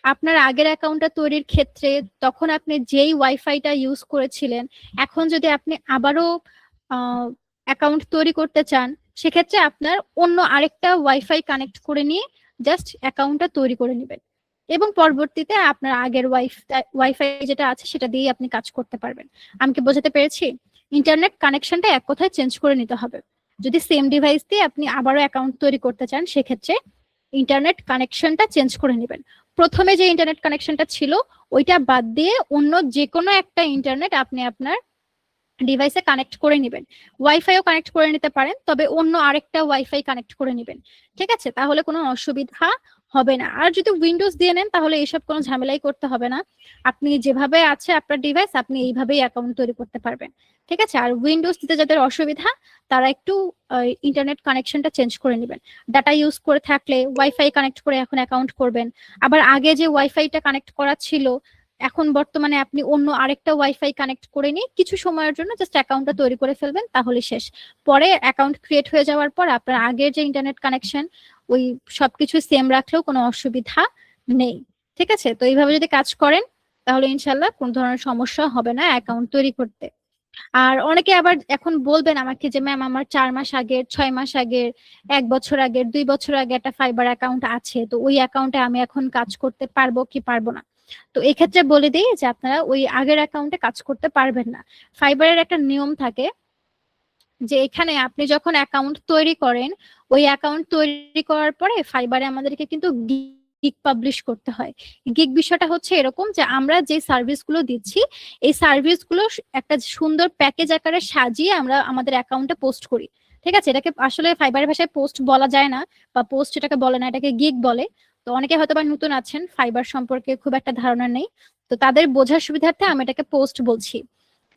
A: আপনার আগের অ্যাকাউন্টটা তৈরির ক্ষেত্রে তখন আপনি যেই ওয়াইফাইটা ইউজ করেছিলেন, এখন যদি আপনি আবারও অ্যাকাউন্ট তৈরি করতে চান, সেক্ষেত্রে আপনার অন্য আরেকটা ওয়াইফাই কানেক্ট করে নিয়ে জাস্ট অ্যাকাউন্টটা তৈরি করে নেবেন, এবং পরবর্তীতে আপনার আগের ওয়াইফাই যেটা আছে সেটা দিয়েই আপনি কাজ করতে পারবেন। আমি কি বোঝাতে পেরেছি? ইন্টারনেট কানেকশনটা এক কথায় চেঞ্জ করে নিতে হবে। যদি সেম ডিভাইস দিয়ে আপনি আবারও অ্যাকাউন্ট তৈরি করতে চান, সেক্ষেত্রে ইন্টারনেট কানেকশনটা চেঞ্জ করে নেবেন। প্রথমে যে ইন্টারনেট কানেকশনটা ছিল ওইটা বাদ দিয়ে অন্য যে কোনো একটা ইন্টারনেট আপনি আপনার ডিভাইসে কানেক্ট করে নেবেন। ওয়াইফাইও কানেক্ট করে নিতে পারেন, তবে অন্য আরেকটা ওয়াইফাই কানেক্ট করে নেবেন। ঠিক আছে, তাহলে কোনো অসুবিধা হবে না। আর যদি উইন্ডোজ দিয়ে নেন তাহলে এইসব কোনো ঝামেলাই করতে হবে না। আপনি যেভাবে আছে আপনার ডিভাইস, আপনি এইভাবেই অ্যাকাউন্ট তৈরি করতে পারবেন। ঠিক আছে, আর উইন্ডোজ দিতে যাদের অসুবিধা তারা একটু ইন্টারনেট কানেকশনটা চেঞ্জ করে নেবেন। ডাটা ইউজ করে থাকলে ওয়াইফাই কানেক্ট করে এখন অ্যাকাউন্ট করবেন। আবার আগে যে ওয়াইফাইটা কানেক্ট করা ছিল, এখন বর্তমানে আপনি অন্য আরেকটা ওয়াইফাই কানেক্ট করে নিয়ে কিছু সময়ের জন্য জাস্ট অ্যাকাউন্টটা তৈরি করে ফেলবেন, তাহলে শেষ। পরে অ্যাকাউন্ট ক্রিয়েট হয়ে যাওয়ার পর আপনার আগের যে ইন্টারনেট কানেকশন ওই সবকিছু সেম রাখলেও কোনো অসুবিধা নেই। ঠিক আছে, তো এইভাবে যদি কাজ করেন তাহলে ইনশাল্লাহ কোনো ধরনের সমস্যা হবে না অ্যাকাউন্ট তৈরি করতে। আর অনেকে আবার এখন বলবেন আমাকে যে ম্যাম আমার 4 মাস আগের, 6 মাস আগের, 1 বছর আগের, 2 বছর আগে একটা ফাইবার অ্যাকাউন্ট আছে, তো ওই অ্যাকাউন্টে আমি এখন কাজ করতে পারবো কি পারবো না। তো এক্ষেত্রে বলে দিই যে আপনারা ওই আগের অ্যাকাউন্টে কাজ করতে পারবেন না। ফাইবারের একটা নিয়ম থাকে যে এখানে আপনি যখন অ্যাকাউন্ট তৈরি করেন, ওই অ্যাকাউন্ট তৈরি করার পরে ফাইবারে আমাদেরকে কিন্তু গিগ পাবলিশ করতে হয়। গিগ বিষয়টা হচ্ছে এরকম যে আমরা যে সার্ভিসগুলো দিচ্ছি, এই সার্ভিসগুলো একটা সুন্দর প্যাকেজ আকারে সাজিয়ে আমরা আমাদের অ্যাকাউন্টে পোস্ট করি। ঠিক আছে, এটাকে আসলে ফাইবারের ভাষায় পোস্ট বলা যায় না, বা পোস্ট এটাকে বলে না, এটাকে গিগ বলে। তো অনেকে হয়তো বা নতুন আছেন, ফাইবার সম্পর্কে খুব একটা ধারণা নেই, তো তাদের বোঝার সুবিধার্থে আমি এটাকে পোস্ট বলছি।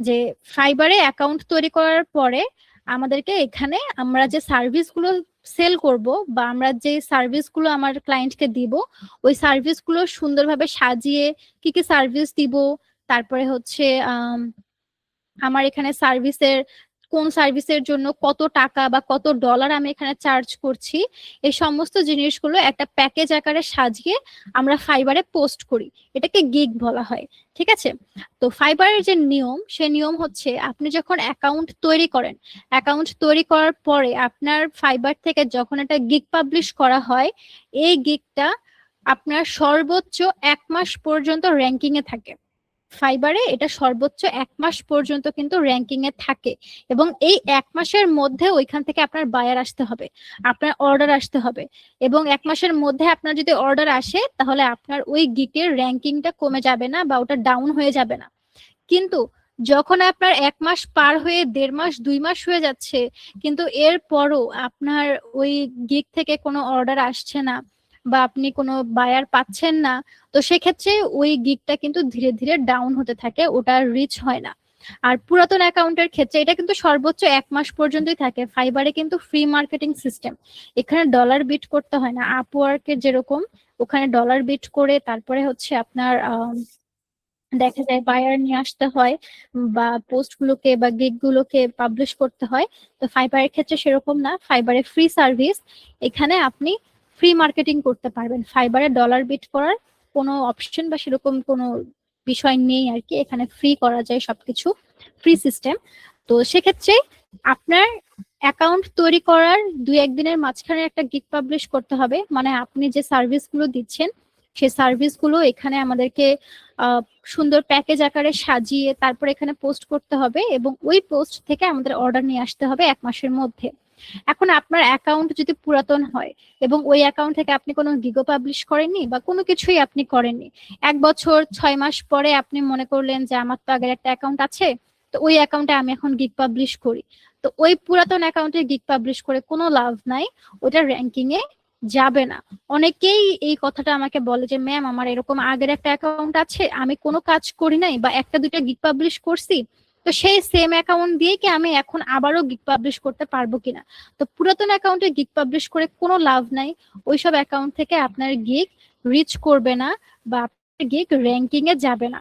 A: যে ফাইবারে অ্যাকাউন্ট তৈরি করার পরে আমাদেরকে এখানে আমরা যে সার্ভিসগুলো সেল করব, বা আমরা যে সার্ভিসগুলো আমার ক্লায়েন্টকে দিব, ওই সার্ভিসগুলো সুন্দরভাবে সাজিয়ে কি কি সার্ভিস দিব, তারপরে হচ্ছে আমার এখানে কোন সার্ভিসের জন্য কত টাকা বা কত ডলার আমি এখানে চার্জ করছি, এই সমস্ত জিনিসগুলো একটা প্যাকেজ আকারে সাজিয়ে আমরা ফাইবারে পোস্ট করি। এটাকে গিগ বলা হয়। ঠিক আছে, তো ফাইবারের যে নিয়ম, সে নিয়ম হচ্ছে আপনি যখন অ্যাকাউন্ট তৈরি করেন, অ্যাকাউন্ট তৈরি করার পরে আপনার ফাইবার থেকে যখন একটা গিগ পাবলিশ করা হয়, এই গিগটা আপনার সর্বোচ্চ 1 মাস পর্যন্ত র্যাঙ্কিং এ থাকে। ফাইবারে এটা সর্বোচ্চ 1 মাস পর্যন্ত কিন্তু র্যাঙ্কিং এ থাকে, এবং এই 1 মাসের মধ্যে ওইখান থেকে আপনার বায়ার আসতে হবে, আপনার অর্ডার আসতে হবে। এবং 1 মাসের মধ্যে আপনার যদি অর্ডার আসে তাহলে আপনার ওই গিকের র্যাঙ্কিংটা কমে যাবে না বা ওটা ডাউন হয়ে যাবে না। কিন্তু যখন আপনার 1 মাস পার হয়ে 1.5 মাস 2 মাস হয়ে যাচ্ছে, কিন্তু এরপরও আপনার ওই গিগ থেকে কোনো অর্ডার আসছে না বা আপনি কোনো বায়ার পাচ্ছেন না, তো সেক্ষেত্রে ওই গিগটা কিন্তু ধীরে ধীরে ডাউন হতে থাকে, ওটা রিচ হয় না। আর পুরাতন অ্যাকাউন্টের ক্ষেত্রে এটা কিন্তু সর্বোচ্চ 1 মাস পর্যন্তই থাকে। ফাইবারে কিন্তু ফ্রি মার্কেটিং সিস্টেম, এখানে ডলার বিট করতে হয় না। আপওয়ার্কের যেরকম ওখানে ডলার বিট করে তারপরে হচ্ছে আপনার দেখা যায় বায়ার নিয়ে আসতে হয়, বা পোস্ট গুলোকে বা গিগ গুলোকে পাবলিশ করতে হয়। তো ফাইবারের ক্ষেত্রে সেরকম না, ফাইবারে ফ্রি সার্ভিস, এখানে আপনি ফ্রি মার্কেটিং করতে পারবেন। ফাইবারে ডলার বিট করার কোনো অপশন বা সেরকম কোনো বিষয় নেই আর কি, এখানে ফ্রি করা যায় সবকিছু, ফ্রি সিস্টেম। তো সেক্ষেত্রে আপনার অ্যাকাউন্ট তৈরি করার 2-1 দিনের মাঝখানে একটা গিগ পাবলিশ করতে হবে, মানে আপনি যে সার্ভিসগুলো দিচ্ছেন সেই সার্ভিসগুলো এখানে আমাদেরকে সুন্দর প্যাকেজ আকারে সাজিয়ে তারপর এখানে পোস্ট করতে হবে, এবং ওই পোস্ট থেকে আমাদের অর্ডার নিয়ে আসতে হবে 1 মাসের মধ্যে। এখন আপনার অ্যাকাউন্ট যদি পুরাতন হয় এবং ওই অ্যাকাউন্ট থেকে আপনি কোনো গিগো পাবলিশ করেননি বা কোনো কিছুই আপনি করেননি, 1 বছর 6 মাস পরে আপনি মনে করলেন যে আমার তো আগের একটা অ্যাকাউন্ট আছে, তো ওই অ্যাকাউন্টে আমি এখন গিগ পাবলিশ করি, তো ওই পুরাতন অ্যাকাউন্টে গিগ পাবলিশ করে কোনো লাভ নাই, ওটা র্যাঙ্কিং এ যাবে না। অনেকেই এই কথাটা আমাকে বলে যে ম্যাম আমার এরকম আগের একটা অ্যাকাউন্ট আছে, আমি কোনো কাজ করি নাই বা 1-2টা গিগ পাবলিশ করছি, তো সেই সেম অ্যাকাউন্ট দিয়ে কি আমি এখন আবারও গিগ পাবলিশ করতে পারবো কিনা। তো পুরাতন অ্যাকাউন্টে গিগ পাবলিশ করে কোনো লাভ নাই, ওইসব অ্যাকাউন্ট থেকে আপনার গিগ রিচ করবে না বা আপনার গিগ র্যাঙ্কিং এ যাবে না।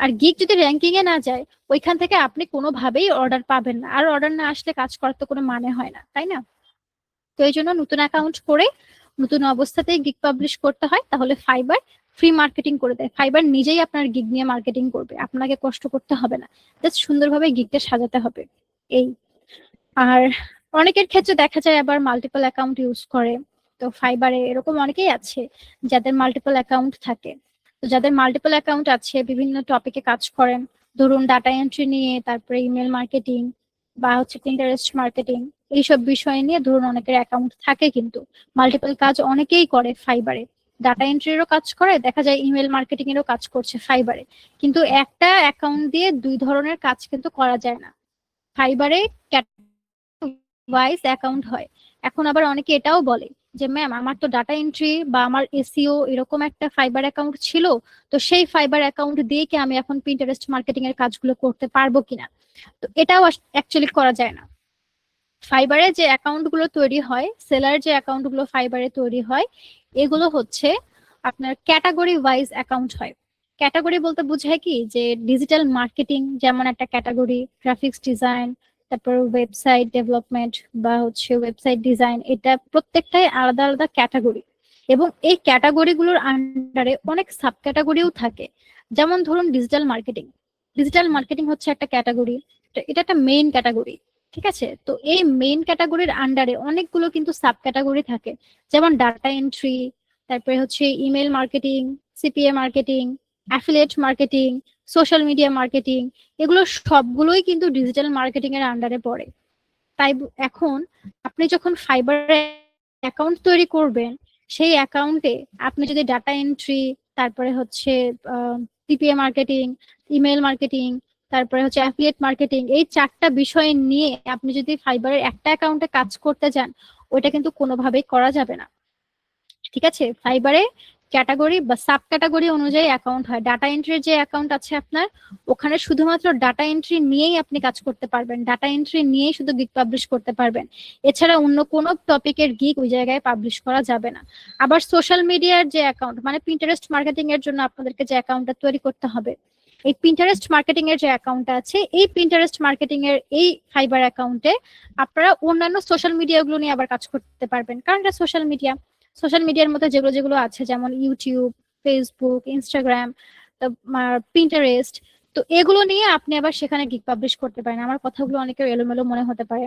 A: আর গিগ যদি র্যাঙ্কিং এ না যায়, ওইখান থেকে আপনি কোনোভাবেই অর্ডার পাবেন না, আর অর্ডার না আসলে কাজ করার তো কোনো মানে হয় না, তাই না? তো এই জন্য নতুন অ্যাকাউন্ট করে নতুন অবস্থাতেই গিগ পাবলিশ করতে হয়, তাহলে ফাইবার ফ্রি মার্কেটিং করে দেয়। ফাইবার নিজেই আপনার গিগ নিয়ে মার্কেটিং করবে, আপনাকে কষ্ট করতে হবে না, জাস্ট সুন্দরভাবে গিগটা সাজাতে হবে। এই আর অনেকের ক্ষেত্রে দেখা যায় আবার মাল্টিপল অ্যাকাউন্ট ইউজ করে। তো ফাইবারে এরকম অনেকেই আছে যাদের মাল্টিপল অ্যাকাউন্ট থাকে। তো যাদের মাল্টিপল অ্যাকাউন্ট আছে, বিভিন্ন টপিকে কাজ করেন, ধরুন ডাটা এন্ট্রি নিয়ে, তারপরে ইমেল মার্কেটিং বা হচ্ছে পিন্টারেস্ট মার্কেটিং, এইসব বিষয় নিয়ে ধরুন অনেকের অ্যাকাউন্ট থাকে, কিন্তু মাল্টিপল কাজ অনেকেই করে ফাইবারে। ডাটা এন্ট্রিরও কাজ করে, দেখা যায় ইমেল মার্কেটিং এরও কাজ করছে ফাইবারে। কিন্তু একটা অ্যাকাউন্ট দিয়ে দুই ধরনের কাজ কিন্তু করা যায় না। ফাইবারে ওয়াইজ অ্যাকাউন্ট হয়। এখন আবার অনেকে এটাও বলে যে ম্যাম, আমার তো ডাটা এন্ট্রি বা আমার এসইও এরকম একটা ফাইবার অ্যাকাউন্ট ছিল, তো সেই ফাইবার অ্যাকাউন্ট দিয়ে কি আমি এখন পিন্টারেস্ট মার্কেটিং এর কাজগুলো করতে পারবো কিনা? তো এটাও অ্যাকচুয়ালি করা যায় না। ফাইবারে যে অ্যাকাউন্ট গুলো তৈরি হয়, সেলার যে অ্যাকাউন্ট গুলো ফাইবারে তৈরি হয়, এগুলো হচ্ছে আপনার ক্যাটাগরি ওয়াইজ অ্যাকাউন্ট হয়। ক্যাটাগরি বলতে বোঝায় কি, যে ডিজিটাল মার্কেটিং যেমন একটা ক্যাটাগরি, গ্রাফিক্স ডিজাইন, তারপর ওয়েবসাইট ডেভেলপমেন্ট বা হচ্ছে ওয়েবসাইট ডিজাইন, এটা প্রত্যেকটাই আলাদা আলাদা ক্যাটাগরি। এবং এই ক্যাটাগরি গুলোর আন্ডারে অনেক সাব ক্যাটাগরিও থাকে। যেমন ধরুন ডিজিটাল মার্কেটিং, ডিজিটাল মার্কেটিং হচ্ছে একটা ক্যাটাগরি, এটা একটা মেইন ক্যাটাগরি। ঠিক আছে, তো এই মেইন ক্যাটাগরির আন্ডারে অনেকগুলো কিন্তু সাব ক্যাটাগরি থাকে, যেমন ডাটা এন্ট্রি, তারপরে হচ্ছে email marketing, CPA marketing, affiliate marketing, social media marketing, এগুলো সবগুলোই কিন্তু ডিজিটাল মার্কেটিং এর আন্ডারে পড়ে। তাই এখন আপনি যখন ফাইবারে অ্যাকাউন্ট তৈরি করবেন, সেই অ্যাকাউন্টে আপনি যদি ডাটা এন্ট্রি, তারপরে হচ্ছে সিপিএ মার্কেটিং, ইমেল মার্কেটিং, তারপরে হচ্ছে অ্যাফিলিয়েট মার্কেটিং, এই চারটা বিষয় নিয়ে আপনি যদি ফাইবারের একটা অ্যাকাউন্টে কাজ করতে যান, ওইটা কিন্তু কোনোভাবেই করা যাবে না। ঠিক আছে, ফাইবারে ক্যাটাগরি বা সাব ক্যাটাগরি অনুযায়ী অ্যাকাউন্ট হয়। ডাটা এন্ট্রির যে অ্যাকাউন্ট আছে আপনার, ওখানে শুধুমাত্র ডাটা এন্ট্রি নিয়েই আপনি কাজ করতে পারবেন, ডাটা এন্ট্রি নিয়েই শুধু গিগ পাবলিশ করতে পারবেন। এছাড়া অন্য কোনো টপিকের গিগ ওই জায়গায় পাবলিশ করা যাবে না। আবার সোশ্যাল মিডিয়ার যে অ্যাকাউন্ট, মানে পিন্টারেস্ট মার্কেটিং এর জন্য আপনাদেরকে যে অ্যাকাউন্টটা তৈরি করতে হবে, এই পিন্টারেস্ট মার্কেটিং এর যে অ্যাকাউন্টটা আছে, এই পিন্টারেস্ট মার্কেটিং এর এই ফাইবার অ্যাকাউন্টে আপনারা অন্যান্য সোশ্যাল মিডিয়াগুলো নিয়ে আবার কাজ করতে পারবেন, কারণ এটা সোশ্যাল মিডিয়া। সোশ্যাল মিডিয়ার মধ্যে যেগুলো যেগুলো আছে, যেমন ইউটিউব, ফেসবুক, ইনস্টাগ্রাম, পিন্টারেস্ট, তো এগুলো নিয়ে আপনি আবার সেখানে গিগ পাবলিশ করতে পারেন। আমার কথাগুলো অনেকের এলোমেলো মনে হতে পারে,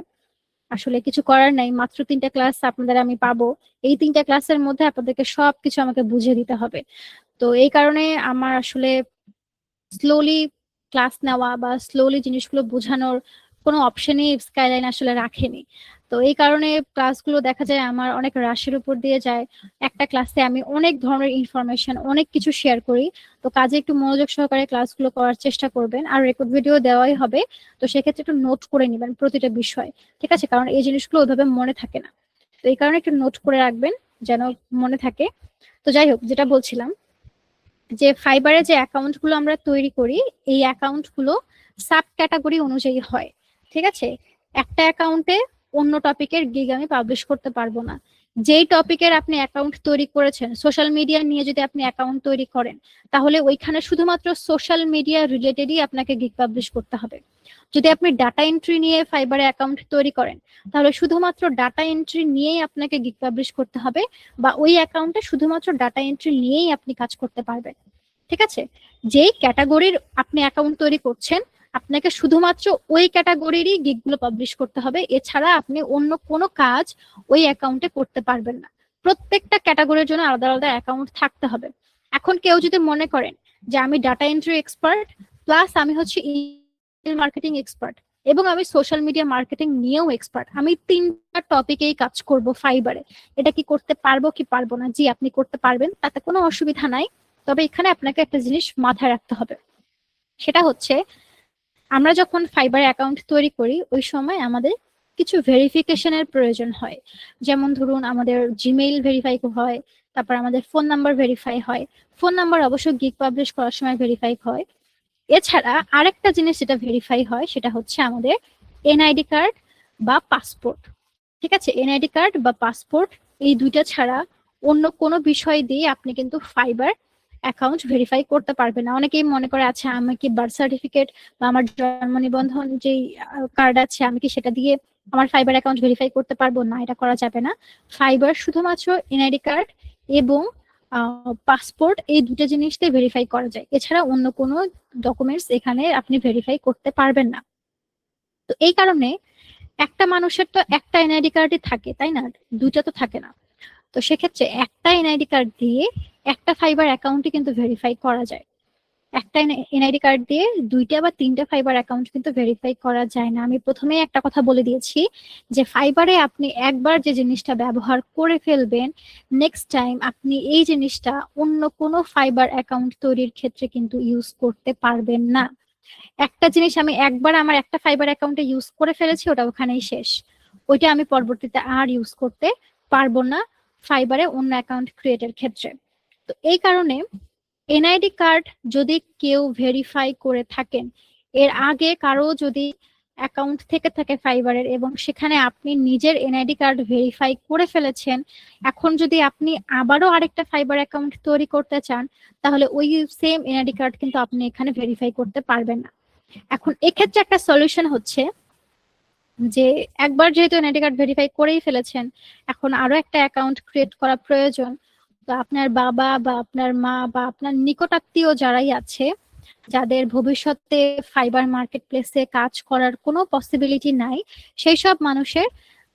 A: আসলে কিছু করার নাই, মাত্র 3টা ক্লাস আপনাদের আমি পাবো, এই 3টা ক্লাসের মধ্যে আপনাদেরকে সবকিছু আমাকে বুঝিয়ে দিতে হবে। তো এই কারণে আমার আসলে স্লোলি ক্লাস নেওয়া বা স্লোলি জিনিসগুলো বোঝানোর কোনো অপশনই স্কাইলাইন আসলে রাখেনি। তো এই কারণে ক্লাসগুলো দেখা যায় আমার অনেক রাশের উপর দিয়ে যায়। একটা ক্লাসে আমি অনেক ধরনের ইনফরমেশন, অনেক কিছু শেয়ার করি। তো কাজে একটু মনোযোগ সহকারে ক্লাসগুলো করার চেষ্টা করবেন, আর রেকর্ড ভিডিও দেওয়াই হবে, তো সেক্ষেত্রে একটু নোট করে নেবেন প্রতিটা বিষয়। ঠিক আছে, কারণ এই জিনিসগুলো ওইভাবে মনে থাকে না, তো এই কারণে একটু নোট করে রাখবেন যেন মনে থাকে। তো যাই হোক, যেটা বলছিলাম, যে ফাইবারে যে অ্যাকাউন্ট গুলো আমরা তৈরি করি, এই অ্যাকাউন্ট গুলো সাব ক্যাটাগরি অনুযায়ী হয়। ঠিক আছে, একটা অ্যাকাউন্টে অন্য টপিকের গিগ আমি পাবলিশ করতে পারবো না। যেই টপিকের আপনি অ্যাকাউন্ট তৈরি করেছেন, সোশ্যাল মিডিয়া নিয়ে যদি আপনি অ্যাকাউন্ট তৈরি করেন, তাহলে ওইখানে শুধুমাত্র সোশ্যাল মিডিয়া রিলেটেডই আপনাকে গিগ পাবলিশ করতে হবে। যদি আপনি ডাটা এন্ট্রি নিয়ে ফাইবারে অ্যাকাউন্ট তৈরি করেন, তাহলে শুধুমাত্র ডাটা এন্ট্রি নিয়েই আপনাকে গিগ পাবলিশ করতে হবে, বা ওই অ্যাকাউন্টে শুধুমাত্র ডাটা এন্ট্রি নিয়েই আপনি কাজ করতে পারবেন। ঠিক আছে, যেই ক্যাটাগরির আপনি অ্যাকাউন্ট তৈরি করছেন, আপনাকে শুধুমাত্র ওই ক্যাটাগরিরই গিগগুলো পাবলিশ করতে হবে, এছাড়া আপনি অন্য কোনো কাজ ওই অ্যাকাউন্টে করতে পারবেন না। প্রত্যেকটা ক্যাটাগরির জন্য আলাদা আলাদা অ্যাকাউন্ট থাকতে হবে। এখন কেউ যদি মনে করেন যে আমি ডাটা এন্ট্রি এক্সপার্ট, প্লাস আমি হচ্ছে ইমেল মার্কেটিং এক্সপার্ট, এবং আমি সোশ্যাল মিডিয়া মার্কেটিং নিয়েও এক্সপার্ট, আমি 3টা টপিকেই কাজ করব ফাইবারে, এটা কি করতে পারবো কি পারবো না? জি, আপনি করতে পারবেন, তাতে কোনো অসুবিধা নাই। তবে এখানে আপনাকে একটা জিনিস মাথায় রাখতে হবে, সেটা হচ্ছে আমরা যখন ফাইবার অ্যাকাউন্ট তৈরি করি, ওই সময় আমাদের কিছু ভেরিফিকেশনের প্রয়োজন হয়। যেমন ধরুন আমাদের জিমেইল ভেরিফাই হয়, তারপর আমাদের ফোন নাম্বার ভেরিফাই হয়। ফোন নাম্বার অবশ্য গিগ পাবলিশ করার সময় ভেরিফাই হয়। এছাড়া আরেকটা জিনিস যেটা ভেরিফাই হয়, সেটা হচ্ছে আমাদের এনআইডি কার্ড বা পাসপোর্ট। ঠিক আছে, এনআইডি কার্ড বা পাসপোর্ট, এই দুইটা ছাড়া অন্য কোনো বিষয় দিয়ে আপনি কিন্তু ফাইবার অ্যাকাউন্ট ভেরিফাই করতে পারবে না। অনেকেই মনে করে আচ্ছা আমি কি বার্থ সার্টিফিকেট বা আমার জন্ম নিবন্ধন যেই কার্ড আছে আমি কি সেটা দিয়ে আমার ফাইবার অ্যাকাউন্ট ভেরিফাই করতে পারবো? না, এটা করা যাবে না। ফাইবার শুধুমাত্র এনআইডি কার্ড এবং পাসপোর্ট এই দুটো জিনিস দিয়ে ভেরিফাই করা যায়, এছাড়া অন্য কোনো ডকুমেন্টস এখানে আপনি ভেরিফাই করতে পারবেন না। তো এই কারণে একটা মানুষের তো একটা এনআইডি কার্ডই থাকে, তাই না? দুইটা তো থাকে না। তো সেক্ষেত্রে একটা এনআইডি কার্ড দিয়ে একটা ফাইবার অ্যাকাউন্টই কিন্তু ভেরিফাই করা যায়। একটা এনআইডি কার্ড দিয়ে দুইটা বা তিনটা ফাইবার অ্যাকাউন্ট কিন্তু ভেরিফাই করা যায় না। আমি প্রথমেই একটা কথা বলে দিয়েছি যে ফাইবারে আপনি একবার যে জিনিসটা ব্যবহার করে ফেলবেন, নেক্সট টাইম আপনি এই জিনিসটা অন্য কোনো ফাইবার অ্যাকাউন্ট তৈরির ক্ষেত্রে কিন্তু ইউজ করতে পারবেন না। একটা জিনিস আমি একবার আমার একটা ফাইবার অ্যাকাউন্টে ইউজ করে ফেলেছি, ওটা ওখানেই শেষ। ওইটা আমি পরবর্তীতে আর ইউজ করতে পারবো না ফাইবারে অন্য অ্যাকাউন্ট ক্রিয়েটের ক্ষেত্রে। তো এই কারণে এনআইডি কার্ড যদি কেউ ভেরিফাই করে থাকেন, এর আগে কারো যদি অ্যাকাউন্ট থেকে থাকে ফাইবারের এবং সেখানে আপনি নিজের এনআইডি কার্ড ভেরিফাই করে ফেলেছেন, এখন যদি আপনি আবারও আরেকটা ফাইবার অ্যাকাউন্ট তৈরি করতে চান, তাহলে ওই সেম এনআইডি কার্ড কিন্তু আপনি এখানে ভেরিফাই করতে পারবেন না। এখন এক্ষেত্রে একটা সলিউশন হচ্ছে যে একবার যেহেতু এনআইডি কার্ড ভেরিফাই করেই ফেলেছেন, এখন আরো একটা অ্যাকাউন্ট ক্রিয়েট করা প্রয়োজন। তো আপনার বাবা বা আপনার মা বা আপনার নিকটাত্মীয় যারাই আছে, যাদের ভবিষ্যতে ফাইবার মার্কেট প্লেসে কাজ করার কোনো পসিবিলিটি নাই, সেই সব মানুষের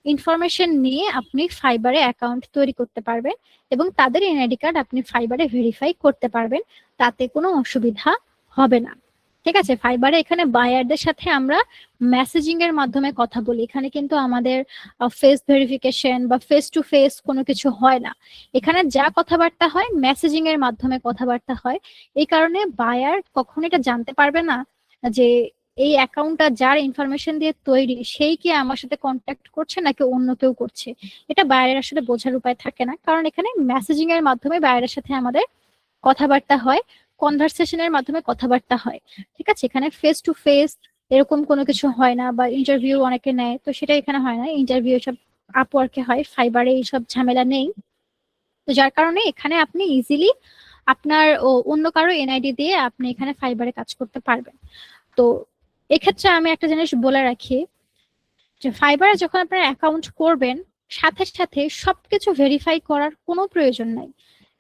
A: ইনফরমেশন নিয়ে আপনি ফাইবারে অ্যাকাউন্ট তৈরি করতে পারবেন এবং তাদের এনআইডি কার্ড আপনি ফাইবারে ভেরিফাই করতে পারবেন, তাতে কোনো অসুবিধা হবে না। ঠিক আছে? ফাইবারে এখানে বায়ারদের সাথে আমরা মেসেজিং এর মাধ্যমে কথা বলি, এখানে কিন্তু আমাদের ফেস ভেরিফিকেশন বা ফেস টু ফেস কোনো কিছু হয় না। এখানে যা কথাবার্তা হয় মেসেজিং এর মাধ্যমে কথাবার্তা হয়। এই কারণে বায়ার কখনো এটা জানতে পারবে না যে এই অ্যাকাউন্টটা যার ইনফরমেশন দিয়ে তৈরি সেই কি আমার সাথে কন্ট্যাক্ট করছে নাকি অন্য কেউ করছে, এটা বায়ারের আসলে বোঝার উপায় থাকে না, কারণ এখানে মেসেজিং এর মাধ্যমে বায়ারের সাথে আমাদের কথাবার্তা হয়, কনভারসেশনের মাধ্যমে কথাবার্তা হয়। ঠিক আছে? এখানে ফেস টু ফেস এরকম কোনো কিছু হয় না, বা ইন্টারভিউ অনেকে নেয়, তো সেটা এখানে হয় না। ইন্টারভিউ সব আপওয়ার্কে হয়, ফাইবারে এইসব ঝামেলা নেই। তো যার কারণে এখানে আপনি ইজিলি আপনার অন্য কারো এনআইডি দিয়ে আপনি এখানে ফাইবারে কাজ করতে পারবেন। তো এক্ষেত্রে আমি একটা জিনিস বলে রাখি যে ফাইবারে যখন আপনারা অ্যাকাউন্ট করবেন, সাথে সাথে সবকিছু ভেরিফাই করার কোনো প্রয়োজন নাই।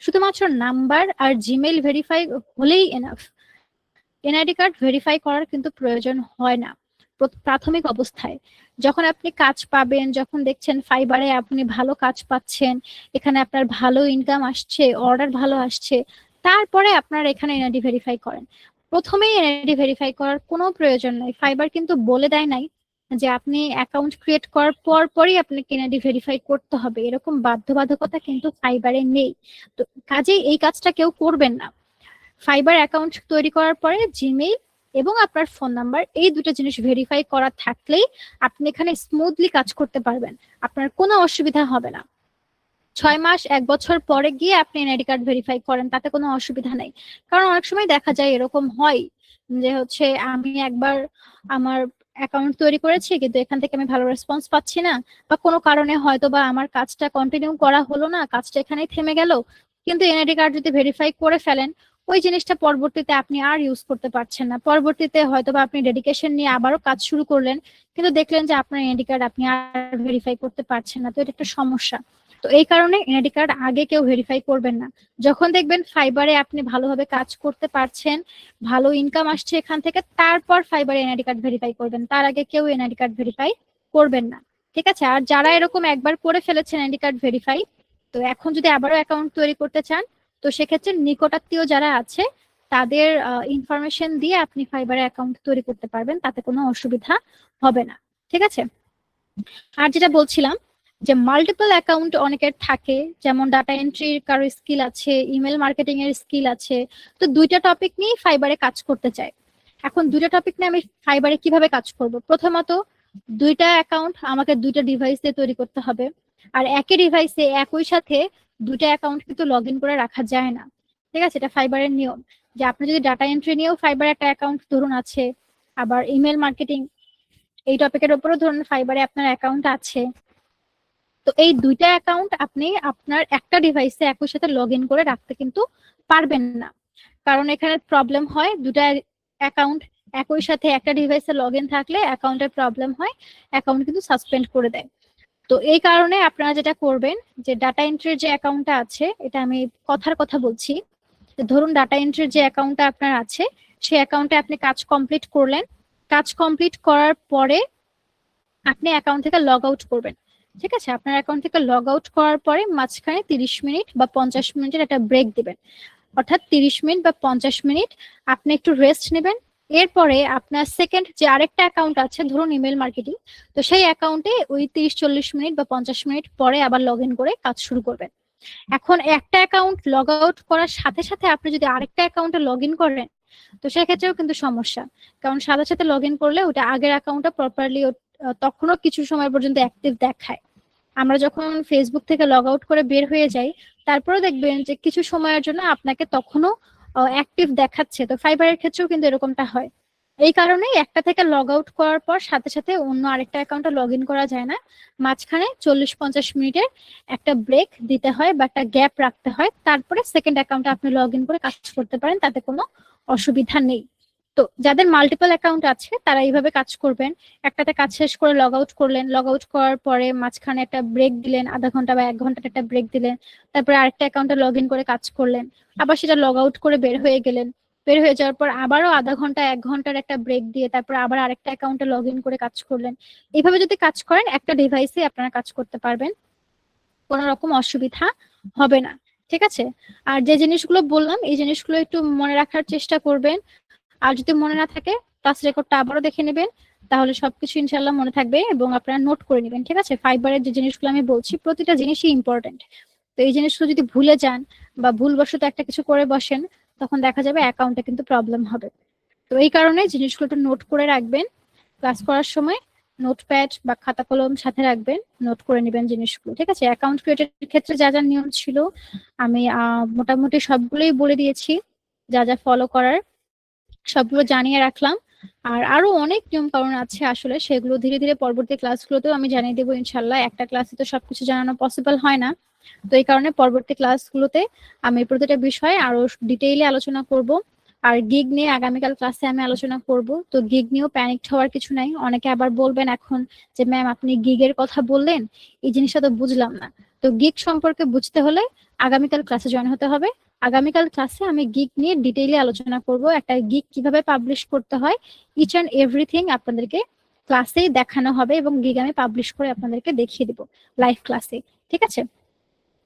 A: শুধুমাত্র নাম্বার আর জিমেইল ভেরিফাই হলেই এনাফ। এনআইডি কার্ড ভেরিফাই করার কিন্তু প্রয়োজন হয় না প্রাথমিক অবস্থায়। যখন আপনি কাজ পাবেন, যখন দেখছেন ফাইবারে আপনি ভালো কাজ পাচ্ছেন, এখানে আপনার ভালো ইনকাম আসছে, অর্ডার ভালো আসছে, তারপরে আপনার এখানে এনআইডি ভেরিফাই করেন। প্রথমেই এনআইডি ভেরিফাই করার কোনো প্রয়োজন নাই। ফাইবার কিন্তু বলে দেয় নাই যে আপনি অ্যাকাউন্ট ক্রিয়েট করার পর পরই আপনাকে এনআইডি ভেরিফাই করতে হবে, এরকম বাধ্যবাধকতা কিন্তু ফাইবারে নেই। তো কাজেই এই কাজটা কেউ করবেন না। ফাইবার অ্যাকাউন্ট তৈরি করার পরে জিমেইল এবং আপনার ফোন নাম্বার এই দুটো জিনিস ভেরিফাই করা থাকলেই আপনি এখানে স্মুথলি কাজ করতে পারবেন, আপনার কোনো অসুবিধা হবে না। 6 মাস 1 বছর পরে গিয়ে আপনি এনআইডি কার্ড ভেরিফাই করেন, তাতে কোনো অসুবিধা নেই। কারণ অনেক সময় দেখা যায় এরকম হয় যে হচ্ছে আমি একবার আমার অ্যাকাউন্ট তৈরি করেছি কিন্তু এখান থেকে আমি ভালো রেসপন্স পাচ্ছি না, বা কোনো কারণে হয়তো বা আমার কাজটা কন্টিনিউ করা হলো না, কাজটা এখানেই থেমে গেল। কিন্তু এনআইডি কার্ড যদি ভেরিফাই করে ফেলেন, ওই জিনিসটা পরবর্তীতে আপনি আর ইউজ করতে পারছেন না। পরবর্তীতে হয়তো বা আপনি ডেডিকেশন নিয়ে আবারও কাজ শুরু করলেন, কিন্তু দেখলেন যে আপনার এনআইডি কার্ড আপনি আর ভেরিফাই করতে পারছেন না। তো এটা একটা সমস্যা। তো এই কারণে এনআইডি কার্ড আগে কেউ ভেরিফাই করবেন না। যখন দেখবেন ফাইবারে আপনি ভালোভাবে কাজ করতে পারছেন, ভালো ইনকাম আসছে এখান থেকে, তারপর ফাইবারে এনআইডি কার্ড ভেরিফাই করবেন। তার আগে কেউ এনআইডি কার্ড ভেরিফাই করবেন না। ঠিক আছে? আর যারা এরকম একবার করে ফেলেছেন এনআইডি কার্ড ভেরিফাই, তো এখন যদি আবারও অ্যাকাউন্ট তৈরি করতে চান, তো সেক্ষেত্রে নিকটাত্মীয় যারা আছে তাদের ইনফরমেশন দিয়ে আপনি ফাইবারে অ্যাকাউন্ট তৈরি করতে পারবেন, তাতে কোনো অসুবিধা হবে না। ঠিক আছে? আর যেটা বলছিলাম যে মাল্টিপল অ্যাকাউন্ট অনেকের থাকে, যেমন ডাটা এন্ট্রির কারো স্কিল আছে, ইমেল মার্কেটিং এর স্কিল আছে, তো দুইটা টপিক নিয়ে ফাইবারে কাজ করতে চাই। এখন দুইটা টপিক নিয়ে আমি ফাইবারে কিভাবে কাজ করব? প্রথমত, দুইটা অ্যাকাউন্ট আমাকে দুইটা ডিভাইস দিয়ে তৈরি করতে হবে। আর একই ডিভাইসে একই সাথে দুইটা অ্যাকাউন্ট কিন্তু লগ ইন করে রাখা যায় না। ঠিক আছে? এটা ফাইবারের নিয়ম যে আপনি যদি ডাটা এন্ট্রি নিয়েও ফাইবারে একটা অ্যাকাউন্ট ধরুন আছে, আবার ইমেল মার্কেটিং এই টপিকের উপরও ধরুন ফাইবারে আপনার অ্যাকাউন্ট আছে, তো এই দুইটা অ্যাকাউন্ট আপনি আপনার একটা ডিভাইসে একই সাথে লগ ইন করে রাখতে কিন্তু পারবেন না। কারণ এখানে প্রবলেম হয় দুটা অ্যাকাউন্ট একই সাথে একটা ডিভাইসে লগ ইন থাকলে অ্যাকাউন্টের প্রবলেম হয়, অ্যাকাউন্ট কিন্তু সাসপেন্ড করে দেয়। তো এই কারণে আপনারা যেটা করবেন যে ডাটা এন্ট্রির যে অ্যাকাউন্টটা আছে, এটা আমি কথার কথা বলছি, ধরুন ডাটা এন্ট্রির যে অ্যাকাউন্টটা আপনার আছে সেই অ্যাকাউন্টে আপনি কাজ কমপ্লিট করলেন, কাজ কমপ্লিট করার পরে আপনি অ্যাকাউন্ট থেকে লগ আউট করবেন। ঠিক আছে, আপনার অ্যাকাউন্ট থেকে লগ আউট করার পরে মাঝখানে 30 মিনিট বা 50 মিনিটের একটা ব্রেক দিবেন, অর্থাৎ 30 মিনিট বা 50 মিনিট আপনি একটু রেস্ট নেবেন। এরপরে আপনার সেকেন্ড যে আরেকটা অ্যাকাউন্ট আছে, ধরুন ইমেল মার্কেটিং, তো সেই অ্যাকাউন্টে ওই 30-40 মিনিট বা 50 মিনিট পরে আবার লগ ইন করে কাজ শুরু করবেন। এখন একটা অ্যাকাউন্ট লগ আউট করার সাথে সাথে আপনি যদি আরেকটা অ্যাকাউন্টে লগ ইন করেন, তো সেক্ষেত্রেও কিন্তু সমস্যা, কারণ সাথে সাথে লগ ইন করলে ওটা আগের অ্যাকাউন্টটা প্রপারলি তখনও কিছু সময় পর্যন্ত অ্যাক্টিভ দেখায়। আমরা যখন ফেসবুক থেকে লগ আউট করে বের হয়ে যাই, তারপরেও দেখবেন যে কিছু সময়ের জন্য আপনাকে তখনও অ্যাক্টিভ দেখাচ্ছে। তো ফাইবারের ক্ষেত্রেও কিন্তু এরকমটা হয়। এই কারণেই একটা থেকে লগ আউট করার পর সাথে সাথে অন্য আরেকটা অ্যাকাউন্টে লগ ইন করা যায় না, মাঝখানে 40-50 মিনিটের একটা ব্রেক দিতে হয় বা একটা গ্যাপ রাখতে হয়, তারপরে সেকেন্ড অ্যাকাউন্টে আপনি লগ ইন করে কাজ করতে পারেন, তাতে কোনো অসুবিধা নেই। তো যাদের মাল্টিপল অ্যাকাউন্ট আছে তারা এইভাবে কাজ করবেন। একটাতে কাজ শেষ করে লগ আউট করলেন, লগ আউট করার পরে মাঝখানে একটা ব্রেক দিলেন, আধা ঘন্টা বা 1 ঘন্টার একটা ব্রেক দিলেন, তারপরে আরেকটা অ্যাকাউন্টে লগ ইন করে কাজ করলেন, আবার সেটা লগ আউট করে বের হয়ে গেলেন, বের হয়ে যাওয়ার পর আবারও আধা ঘন্টা 1 ঘন্টার একটা ব্রেক দিয়ে তারপর আবার আরেকটা অ্যাকাউন্টে লগ ইন করে কাজ করলেন। এইভাবে যদি কাজ করেন একটা ডিভাইসে আপনারা কাজ করতে পারবেন, কোনো রকম অসুবিধা হবে না। ঠিক আছে, আর যে জিনিসগুলো বললাম এই জিনিসগুলো একটু মনে রাখার চেষ্টা করবেন। আর যদি মনে না থাকে ক্লাস রেকর্ডটা আবারও দেখে নেবেন, তাহলে সবকিছু ইনশাল্লাহ মনে থাকবে এবং আপনারা নোট করে নেবেন। ঠিক আছে, ফাইবারের যে জিনিসগুলো আমি বলছি প্রতিটা জিনিসই ইম্পর্টেন্ট। তো এই জিনিসগুলো যদি ভুলে যান বা ভুলবশত একটা কিছু করে বসেন, তখন দেখা যাবে অ্যাকাউন্টে কিন্তু প্রবলেম হবে। তো এই কারণে জিনিসগুলো একটু নোট করে রাখবেন, ক্লাস করার সময় নোটপ্যাড বা খাতা কলম সাথে রাখবেন, নোট করে নেবেন জিনিসগুলো। ঠিক আছে, অ্যাকাউন্ট ক্রিয়েটের ক্ষেত্রে যা যা নিয়ম ছিল আমি মোটামুটি সবগুলোই বলে দিয়েছি, যা যা ফলো করার সবগুলো জানিয়ে রাখলাম। আর আরো অনেক নিয়ম কানুন আছে আসলে, সেগুলো ধীরে ধীরে পরবর্তী ক্লাসগুলোতেও আমি জানিয়ে দেবো ইনশাল্লাহ। একটা ক্লাসে তো সবকিছু জানানো পসিবল হয় না, তো এই কারণে পরবর্তী ক্লাসগুলোতে আমি প্রতিটা বিষয়ে আরো ডিটেইলে আলোচনা করব। আর গিগ নিয়ে আগামীকাল ক্লাসে আমি আলোচনা করব। তো গিগ নিয়েও প্যানিক হওয়ার কিছু নাই। অনেকে আবার বলবেন এখন যে ম্যাম আপনি গিগের কথা বললেন, এই জিনিসটা তো বুঝলাম না। তো গিগ সম্পর্কে বুঝতে হলে আগামীকাল ক্লাসে জয়েন হতে হবে। আগামীকাল ক্লাসে আমি গিগ নিয়ে ডিটেইলে আলোচনা করব, একটা গিগ কিভাবে পাবলিশ করতে হয়, ইচ অ্যান্ড এভরিথিং আপনাদেরকে ক্লাসেই দেখানো হবে এবং গিগ আমি পাবলিশ করে আপনাদেরকে দেখিয়ে দিব লাইভ ক্লাসে। ঠিক আছে,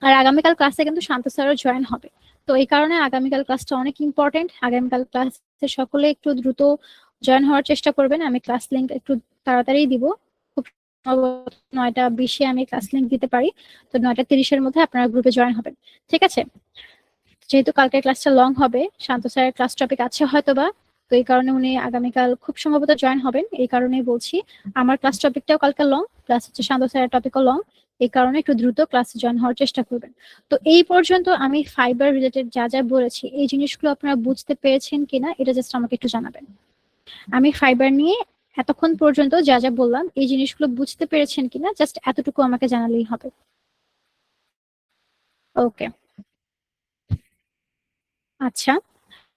A: আর আগামীকাল ক্লাসে কিন্তু শান্ত স্যারও জয়েন হবে। তো এই কারণে আগামীকাল ক্লাসটা অনেক ইম্পর্টেন্ট। আগামীকাল ক্লাসে সকলে একটু দ্রুত জয়েন হওয়ার চেষ্টা করবেন। আমি ক্লাস লিঙ্ক একটু তাড়াতাড়ি দিব, খুব 9টা 20-এ আমি ক্লাস লিঙ্ক দিতে পারি। তো 9টা 30-এর মধ্যে আপনারা গ্রুপে জয়েন হবেন। ঠিক আছে, যেহেতু কালকের ক্লাসটা লং হবে, শান্ত স্যারের ক্লাস টপিক আছে হয়তোবা, তো এই কারণে উনি আগামীকাল খুব সম্ভবত জয়েন হবেন। এই কারণেই বলছি আমার ক্লাস টপিকটাও কালকে লং, প্লাস হচ্ছে শান্ত স্যারের টপিকও লং। এই কারণে একটু দ্রুত ক্লাসে জয়েন হওয়ার চেষ্টা করবেন। তো এই পর্যন্ত আমি ফাইবার রিলেটেড যা যা বলেছি এই জিনিসগুলো আপনারা বুঝতে পেরেছেন কিনা এটা জাস্ট আমাকে একটু জানাবেন। আমি ফাইবার নিয়ে এতক্ষণ পর্যন্ত যা যা বললাম এই জিনিসগুলো বুঝতে পেরেছেন কিনা জাস্ট এতটুকু আমাকে জানালেই হবে। ওকে, আচ্ছা,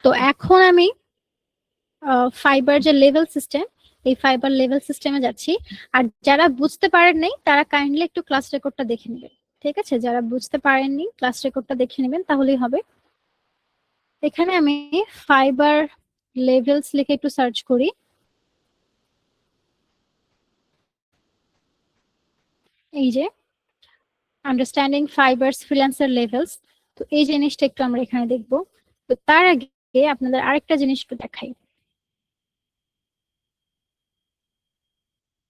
A: তো এখন আমি ফাইবার যে লেভেল সিস্টেম, এই ফাইবার লেভেল সিস্টেমে যাচ্ছি। আর যারা বুঝতে পারেন নাই তারা কাইন্ডলি একটু ক্লাস রেকর্ডটা দেখে নেবেন। ঠিক আছে, যারা বুঝতে পারেননি ক্লাস রেকর্ডটা দেখে নেবেন, তাহলেই হবে। এখানে আমি ফাইবার লেভেলস লিখে একটু সার্চ করি। এই যে আন্ডারস্ট্যান্ডিং ফাইবারস ফ্রিল্যান্সার লেভেলস, তো এই জিনিসটা একটু আমরা এখানে দেখব। তো তার আগে আপনাদের আরেকটা জিনিস একটু দেখাই।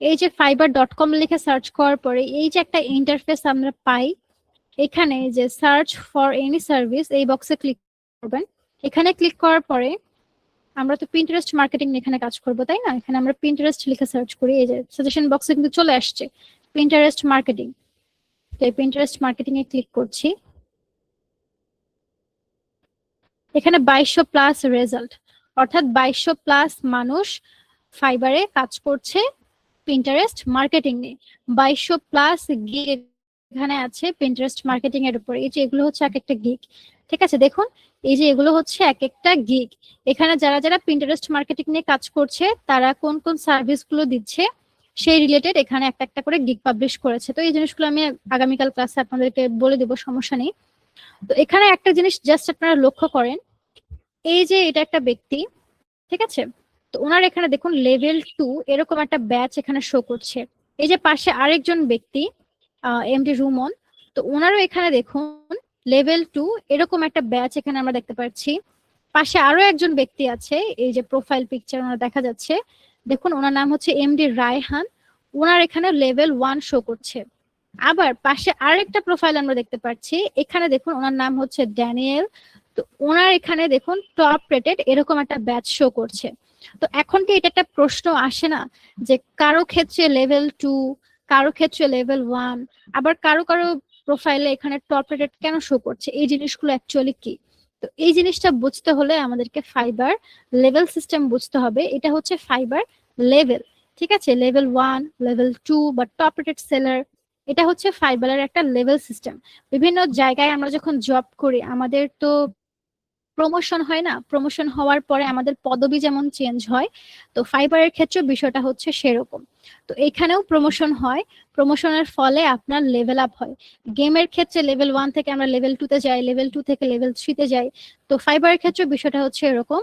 A: এই যে fiber.com লিখে সার্চ করার পরে এই যে একটা ইন্টারফেস আমরা পাই, এখানে যে সার্চ ফর এনি সার্ভিস এই বক্সে ক্লিক করবেন। এখানে ক্লিক করার পরে আমরা তো পিন্টারেস্ট মার্কেটিং এখানে কাজ করব, তাই না? এখানে আমরা পিন্টারেস্ট লিখে সার্চ করি, এই যে সাজেশন বক্সে কিন্তু চলে আসছে পিন্টারেস্ট মার্কেটিং। তো এই পিন্টারেস্ট মার্কেটিং এ ক্লিক করছি। এখানে 2200+ রেজাল্ট, অর্থাৎ 2200+ মানুষ ফাইবারে কাজ করছে পিন্টারেস্ট মার্কেটিং নিয়ে। 2200+ গিগ এখানে আছে পিন্টারেস্ট মার্কেটিং এর উপর। এই যে এগুলো হচ্ছে এক একটা গিগ। ঠিক আছে, দেখুন এই যে এগুলো হচ্ছে এক একটা গিগ। এখানে যারা যারা পিন্টারেস্ট মার্কেটিং নিয়ে কাজ করছে তারা কোন কোন সার্ভিসগুলো দিচ্ছে সেই রিলেটেড এখানে একটা একটা করে গিগ পাবলিশ করেছে। তো এই জিনিসগুলো আমি আগামীকাল ক্লাসে আপনাদেরকে বলে দেবো, সমস্যা নেই। তো এখানে একটা জিনিস জাস্ট আপনারা লক্ষ্য করেন, এই যে এটা একটা ব্যক্তি, ঠিক আছে, তো ওনার এখানে দেখুন লেভেল 2 এরকম একটা ব্যাচ এখানে শো করছে। এই যে পাশে আরেকজন ব্যক্তি এমডি রুমন, তো ওনারও এখানে দেখুন লেভেল 2 এরকম একটা ব্যাচ এখানে আমরা দেখতে পাচ্ছি। পাশে আরো একজন ব্যক্তি আছে, এই যে প্রোফাইল পিকচার ওনার দেখা যাচ্ছে, দেখুন ওনার নাম হচ্ছে এমডি রায়হান, ওনার এখানে লেভেল 1 শো করছে। আবার পাশে আরেকটা প্রোফাইল আমরা দেখতে পাচ্ছি, এখানে দেখুন ওনার নাম হচ্ছে ড্যানিয়েল, তো ওনার এখানে দেখুন টপ রেটেড এরকম একটা ব্যাচ শো করছে। তো এখন কি এটা একটা প্রশ্ন আসে না যে কারো ক্ষেত্রে লেভেল 2, কারো ক্ষেত্রে লেভেল 1, আবার কারো কারো প্রোফাইলে এখানে টপ রেটেড কেন শো করছে, এই জিনিসগুলো অ্যাকচুয়ালি কি? তো এই জিনিসটা বুঝতে হলে আমাদেরকে ফাইবার লেভেল সিস্টেম বুঝতে হবে। এটা হচ্ছে ফাইবার লেভেল, ঠিক আছে, লেভেল 1, লেভেল 2 বা টপ রেটেড সেলার, এটা হচ্ছে ফাইবারের একটা লেভেল সিস্টেম। বিভিন্ন জায়গায় আমরা যখন জব করি আমাদের তো প্রমোশন হয় না, প্রমোশন হওয়ার পরে আমাদের পদবি যেমন চেঞ্জ হয়, তো ফাইবারের ক্ষেত্রে বিষয়টা হচ্ছে সেরকম। তো এখানেও প্রমোশন হয়, প্রমোশনের ফলে আপনার লেভেল আপ হয়। গেমের ক্ষেত্রে লেভেল 1 থেকে আমরা লেভেল 2 তে যাই, লেভেল 2 থেকে লেভেল 3 তে যাই। তো ফাইবারের ক্ষেত্রে বিষয়টা হচ্ছে এরকম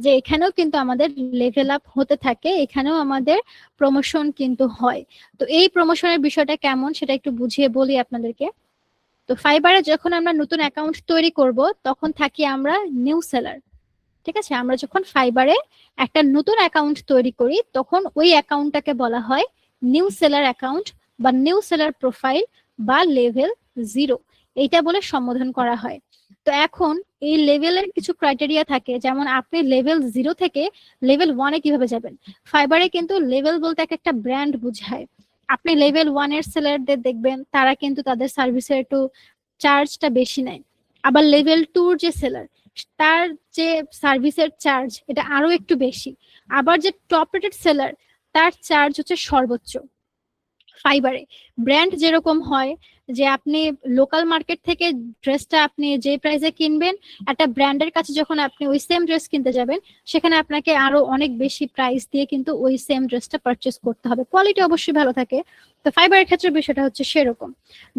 A: যে এখানেও কিন্তু আমাদের লেভেল আপ হতে থাকে, এখানেও আমাদের প্রমোশন কিন্তু হয়। তো এই প্রমোশনের বিষয়টা কেমন সেটা একটু বুঝিয়ে বলি আপনাদেরকে। তো ফাইবারে যখন আমরা নতুন অ্যাকাউন্ট তৈরি করব তখন থাকি আমরা নিউ সেলার, ঠিক আছে। আমরা যখন ফাইবারে একটা নতুন অ্যাকাউন্ট তৈরি করি তখন ওই অ্যাকাউন্টটাকে বলা হয় নিউ সেলার অ্যাকাউন্ট বা নিউ সেলার প্রোফাইল বা লেভেল 0, এইটা বলে সম্বোধন করা হয়। তো এখন এই লেভেলের কিছু ক্রাইটেরিয়া থাকে, যেমন আপনি লেভেল 0 থেকে লেভেল 1-এ কিভাবে যাবেন। ফাইবারে কিন্তু লেভেল বলতে একটা ব্র্যান্ড বোঝায়। আপনি লেভেল 1 এর সেলারদের দেখবেন তারা কিন্তু তাদের সার্ভিসের একটু চার্জটা বেশি নেয়। আবার লেভেল 2 যে সেলার তার যে সার্ভিসের চার্জ এটা আরো একটু বেশি। আবার যে টপ রেটেড সেলার তার চার্জ হচ্ছে সর্বোচ্চ। ফাইবারে ব্র্যান্ড যেরকম হয় যে আপনি লোকাল মার্কেট থেকে ড্রেসটা আপনি যে প্রাইসে কিনবেন, একটা ব্র্যান্ডের কাছে যখন আপনি ওই সেম ড্রেস কিনতে যাবেন সেখানে আপনাকে আরো অনেক বেশি প্রাইস দিয়ে কিন্তু ওই সেম ড্রেসটা পারচেস করতে হবে, কোয়ালিটি অবশ্যই ভালো থাকে। তো ফাইবারের ক্ষেত্রে বিষয়টা হচ্ছে সেরকম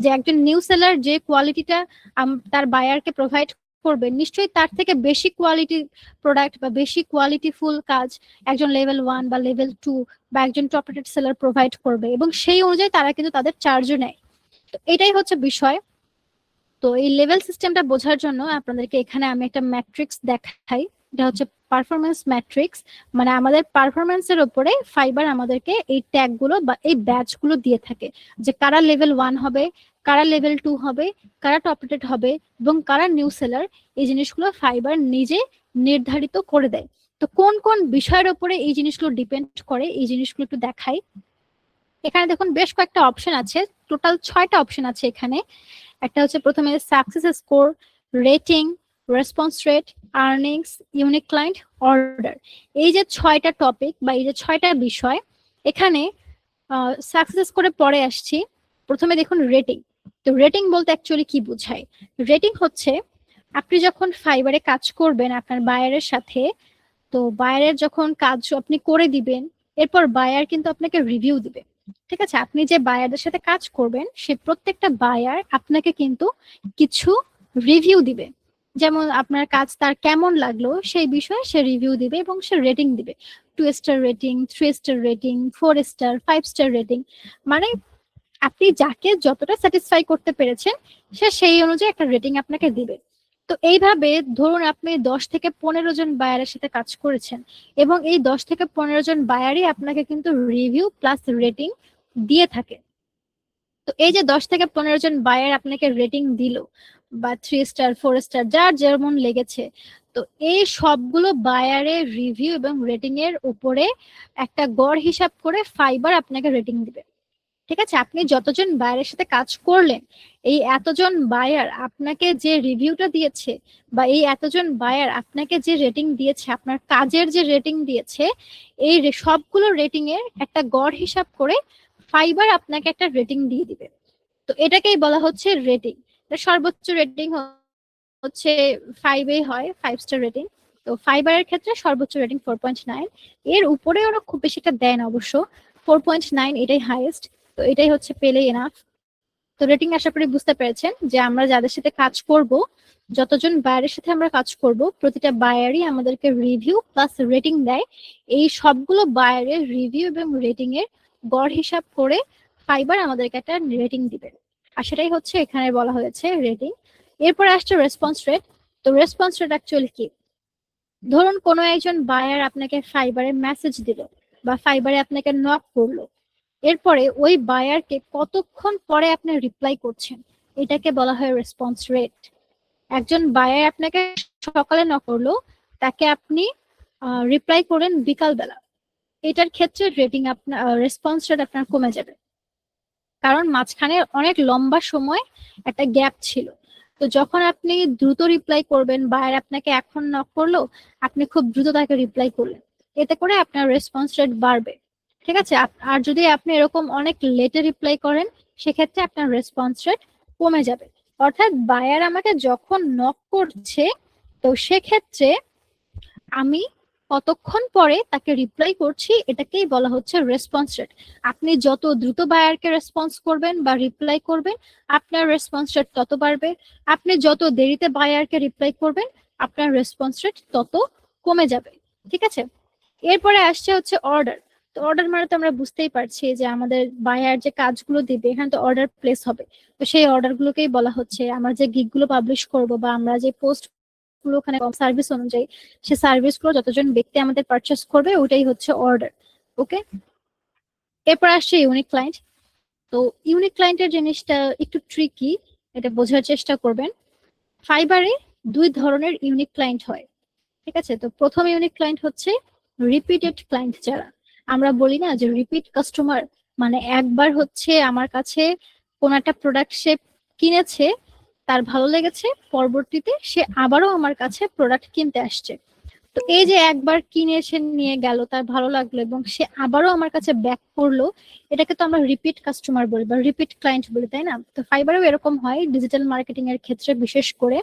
A: যে একজন নিউ সেলার যে কোয়ালিটিটা তার বায়ারকে প্রোভাইড করবে নিশ্চয়ই তার থেকে বেশি কোয়ালিটি প্রোডাক্ট বা বেশি কোয়ালিটিফুল কাজ একজন লেভেল 1 বা লেভেল 2 বা একজন টপ রেটেড সেলার প্রোভাইড করবে, এবং সেই অনুযায়ী তারা কিন্তু তাদের চার্জও নেয়। তো এটাই হচ্ছে বিষয়। তো এই লেভেল সিস্টেমটা বোঝার জন্য আপনাদেরকে এখানে আমি একটা ম্যাট্রিক্স দেখাই, এটা হচ্ছে পারফরমেন্স ম্যাট্রিক্স। মানে আমাদের পারফরমেন্সের উপরে ফাইবার আমাদেরকে এই ট্যাগগুলো বা এই ব্যাচগুলো দিয়ে থাকে যে কারা লেভেল 1 হবে, কারা লেভেল 2 হবে, কারা টপ রেটেড হবে এবং কারা নিউ সেলার। এই জিনিসগুলো ফাইবার নিজে নির্ধারিত করে দেয়। তো কোন কোন বিষয়ের উপরে এই জিনিসগুলো ডিপেন্ড করে এই জিনিসগুলো একটু দেখাই। এখানে দেখুন বেশ কয়েকটা অপশন আছে, টোটাল 6টা অপশন আছে এখানে। একটা হচ্ছে প্রথমে success score, rating, response rate, earnings, unique client, order. এই যে 6টা টপিক বা এই যে 6টা বিষয়, এখানে সাকসেস করে পরে আসছি। প্রথমে দেখুন রেটিং। তো রেটিং বলতে অ্যাকচুয়ালি কি বোঝায়? রেটিং হচ্ছে আপনি যখন ফাইবারে কাজ করবেন আপনার বায়ারের সাথে, তো বায়ারের যখন কাজ আপনি করে দিবেন এরপর বায়ার কিন্তু আপনাকে রিভিউ দিবে, ঠিক আছে। আপনি যে বায়ারদের সাথে কাজ করবেন সে প্রত্যেকটা বায়ার আপনাকে কিন্তু কিছু রিভিউ দিবে, যেমন আপনার কাজ তার কেমন লাগলো সেই বিষয়ে সে রিভিউ দিবে এবং সে রেটিং দিবে, 2 star rating, 3 star rating, 4 star, 5 star rating. মানে আপনি যাকে যতটা স্যাটিসফাই করতে পেরেছেন সে সেই অনুযায়ী একটা রেটিং আপনাকে দিবে। তো এইভাবে ধরুন আপনি 10 থেকে 15 জন বায়ারের সাথে কাজ করেছেন এবং এই 10 থেকে 15 জন বায়ারই আপনাকে কিন্তু রিভিউ প্লাস রেটিং দিয়ে থাকে। তো এই যে 10 থেকে 15 জন বায়ার আপনাকে রেটিং দিল বা 3 স্টার 4 স্টার যার যেমন লেগেছে, তো এই সবগুলো বায়ারের রিভিউ এবং রেটিং এর উপরে একটা গড় হিসাব করে ফাইবার আপনাকে রেটিং দিবে, ঠিক আছে। আপনি যতজন বায়ারের সাথে কাজ করলেন এই এতজন বায়ার আপনাকে যে রিভিউটা দিয়েছে বা এই এতজন বায়ার আপনাকে যে রেটিং দিয়েছে, আপনার কাজের যে রেটিং দিয়েছে, এই সবগুলো রেটিং এর একটা গড় হিসাব করে ফাইবার আপনাকে একটা রেটিং দিয়ে দিবে। তো এটাকেই বলা হচ্ছে রেটিং। সর্বোচ্চ রেটিং হচ্ছে 5 হয়, 5 স্টার রেটিং। তো ফাইবারের ক্ষেত্রে সর্বোচ্চ রেটিং 4.9, এর উপরে ওরা খুব বেশি একটা দেয় না অবশ্য, 4.9 এটাই হাইয়েস্ট। তো এটাই হচ্ছে পেলে এনাফ। তো রেটিং আশা করি বুঝতে পেরেছেন যে আমরা যাদের সাথে কাজ করব, যতজন বায়ারের সাথে আমরা কাজ করব, প্রতিটা বায়ারই আমাদেরকে রিভিউ প্লাস রেটিং দেয়। এই সবগুলো বায়ারের রিভিউ এবং রেটিং এর গড় হিসাব করে ফাইবার আমাদেরকে একটা রেটিং দিবে, আর সেটাই হচ্ছে এখানে বলা হয়েছে রেটিং। এরপর আসছে রেসপন্স রেট। তো রেসপন্স রেট অ্যাকচুয়ালি কি? ধরুন কোনো একজন বায়ার আপনাকে ফাইবারে মেসেজ দিল বা ফাইবারে আপনাকে নক করলো, এরপরে ওই বায়ারকে কতক্ষণ পরে আপনি রিপ্লাই করছেন, এটাকে বলা হয় রেসপন্স রেট। একজন বায়ার আপনাকে সকালে নক করলো, তাকে আপনি রিপ্লাই করেন বিকালবেলা, এটার ক্ষেত্রে রেটিং আপনার রেসপন্স রেট আপনার কমে যাবে, কারণ মাঝখানে অনেক লম্বা সময় একটা গ্যাপ ছিল। তো যখন আপনি দ্রুত রিপ্লাই করবেন, বায়ার আপনাকে এখন নক করলো, আপনি খুব দ্রুত তাকে রিপ্লাই করলেন, এতে করে আপনার রেসপন্স রেট বাড়বে। ঠিক আছে? আর যদি আপনি এরকম অনেক লেটে রিপ্লাই করেন, সেক্ষেত্রে আপনার রেসপন্স রেট কমে যাবে। অর্থাৎ বায়ার আমাকে যখন নক করছে, তো সেক্ষেত্রে আমি কতক্ষণ পরে তাকে রিপ্লাই করছি, এটাকেই বলা হচ্ছে রেসপন্স রেট। আপনি যত দ্রুত বায়ারকে রেসপন্স করবেন বা রিপ্লাই করবেন, আপনার রেসপন্স রেট তত বাড়বে। আপনি যত দেরিতে বায়ারকে রিপ্লাই করবেন, আপনার রেসপন্স রেট তত কমে যাবে। ঠিক আছে? এরপরে আসছে হচ্ছে অর্ডার। তো অর্ডার মানে তো আমরা বুঝতেই পারছি যে আমাদের বায়ার যে কাজগুলো দিবে, এখানে তো অর্ডার প্লেস হবে। তো সেই অর্ডার গুলোকেই বলা হচ্ছে, আমরা যে গিগ গুলো পাবলিশ করব বা আমরা যে পোস্ট গুলো ওখানে সার্ভিস অনুযায়ী, সে সার্ভিস গুলো যতজন ব্যক্তি আমাদের পারচেস করবে, ওটাই হচ্ছে অর্ডার। ওকে, এরপর আসছে ইউনিক ক্লায়েন্ট। তো ইউনিক ক্লায়েন্টের জিনিসটা একটু ট্রিকি, এটা বোঝার চেষ্টা করবেন। ফাইবারে দুই ধরনের ইউনিক ক্লায়েন্ট হয়। ঠিক আছে? তো প্রথম ইউনিক ক্লায়েন্ট হচ্ছে রিপিটেড ক্লায়েন্ট, যারা আমরা বলি না যে রিপিট কাস্টমার, মানে একবার হচ্ছে আমার কাছে কোন একটা প্রোডাক্ট সে কিনেছে, তার ভালো লেগেছে, পরবর্তীতে সে আবারও আমার কাছে প্রোডাক্ট কিনতে আসছে। তো এই যে একবার কিনে সে নিয়ে গেল, তার ভালো লাগলো এবং সে আবারও আমার কাছে ব্যাক করলো, এটাকে তো আমরা রিপিট কাস্টমার বলি বা রিপিট ক্লায়েন্ট বলি, তাই না? তো ফাইবারেও এরকম হয় ডিজিটাল মার্কেটিং এর ক্ষেত্রে বিশেষ করে।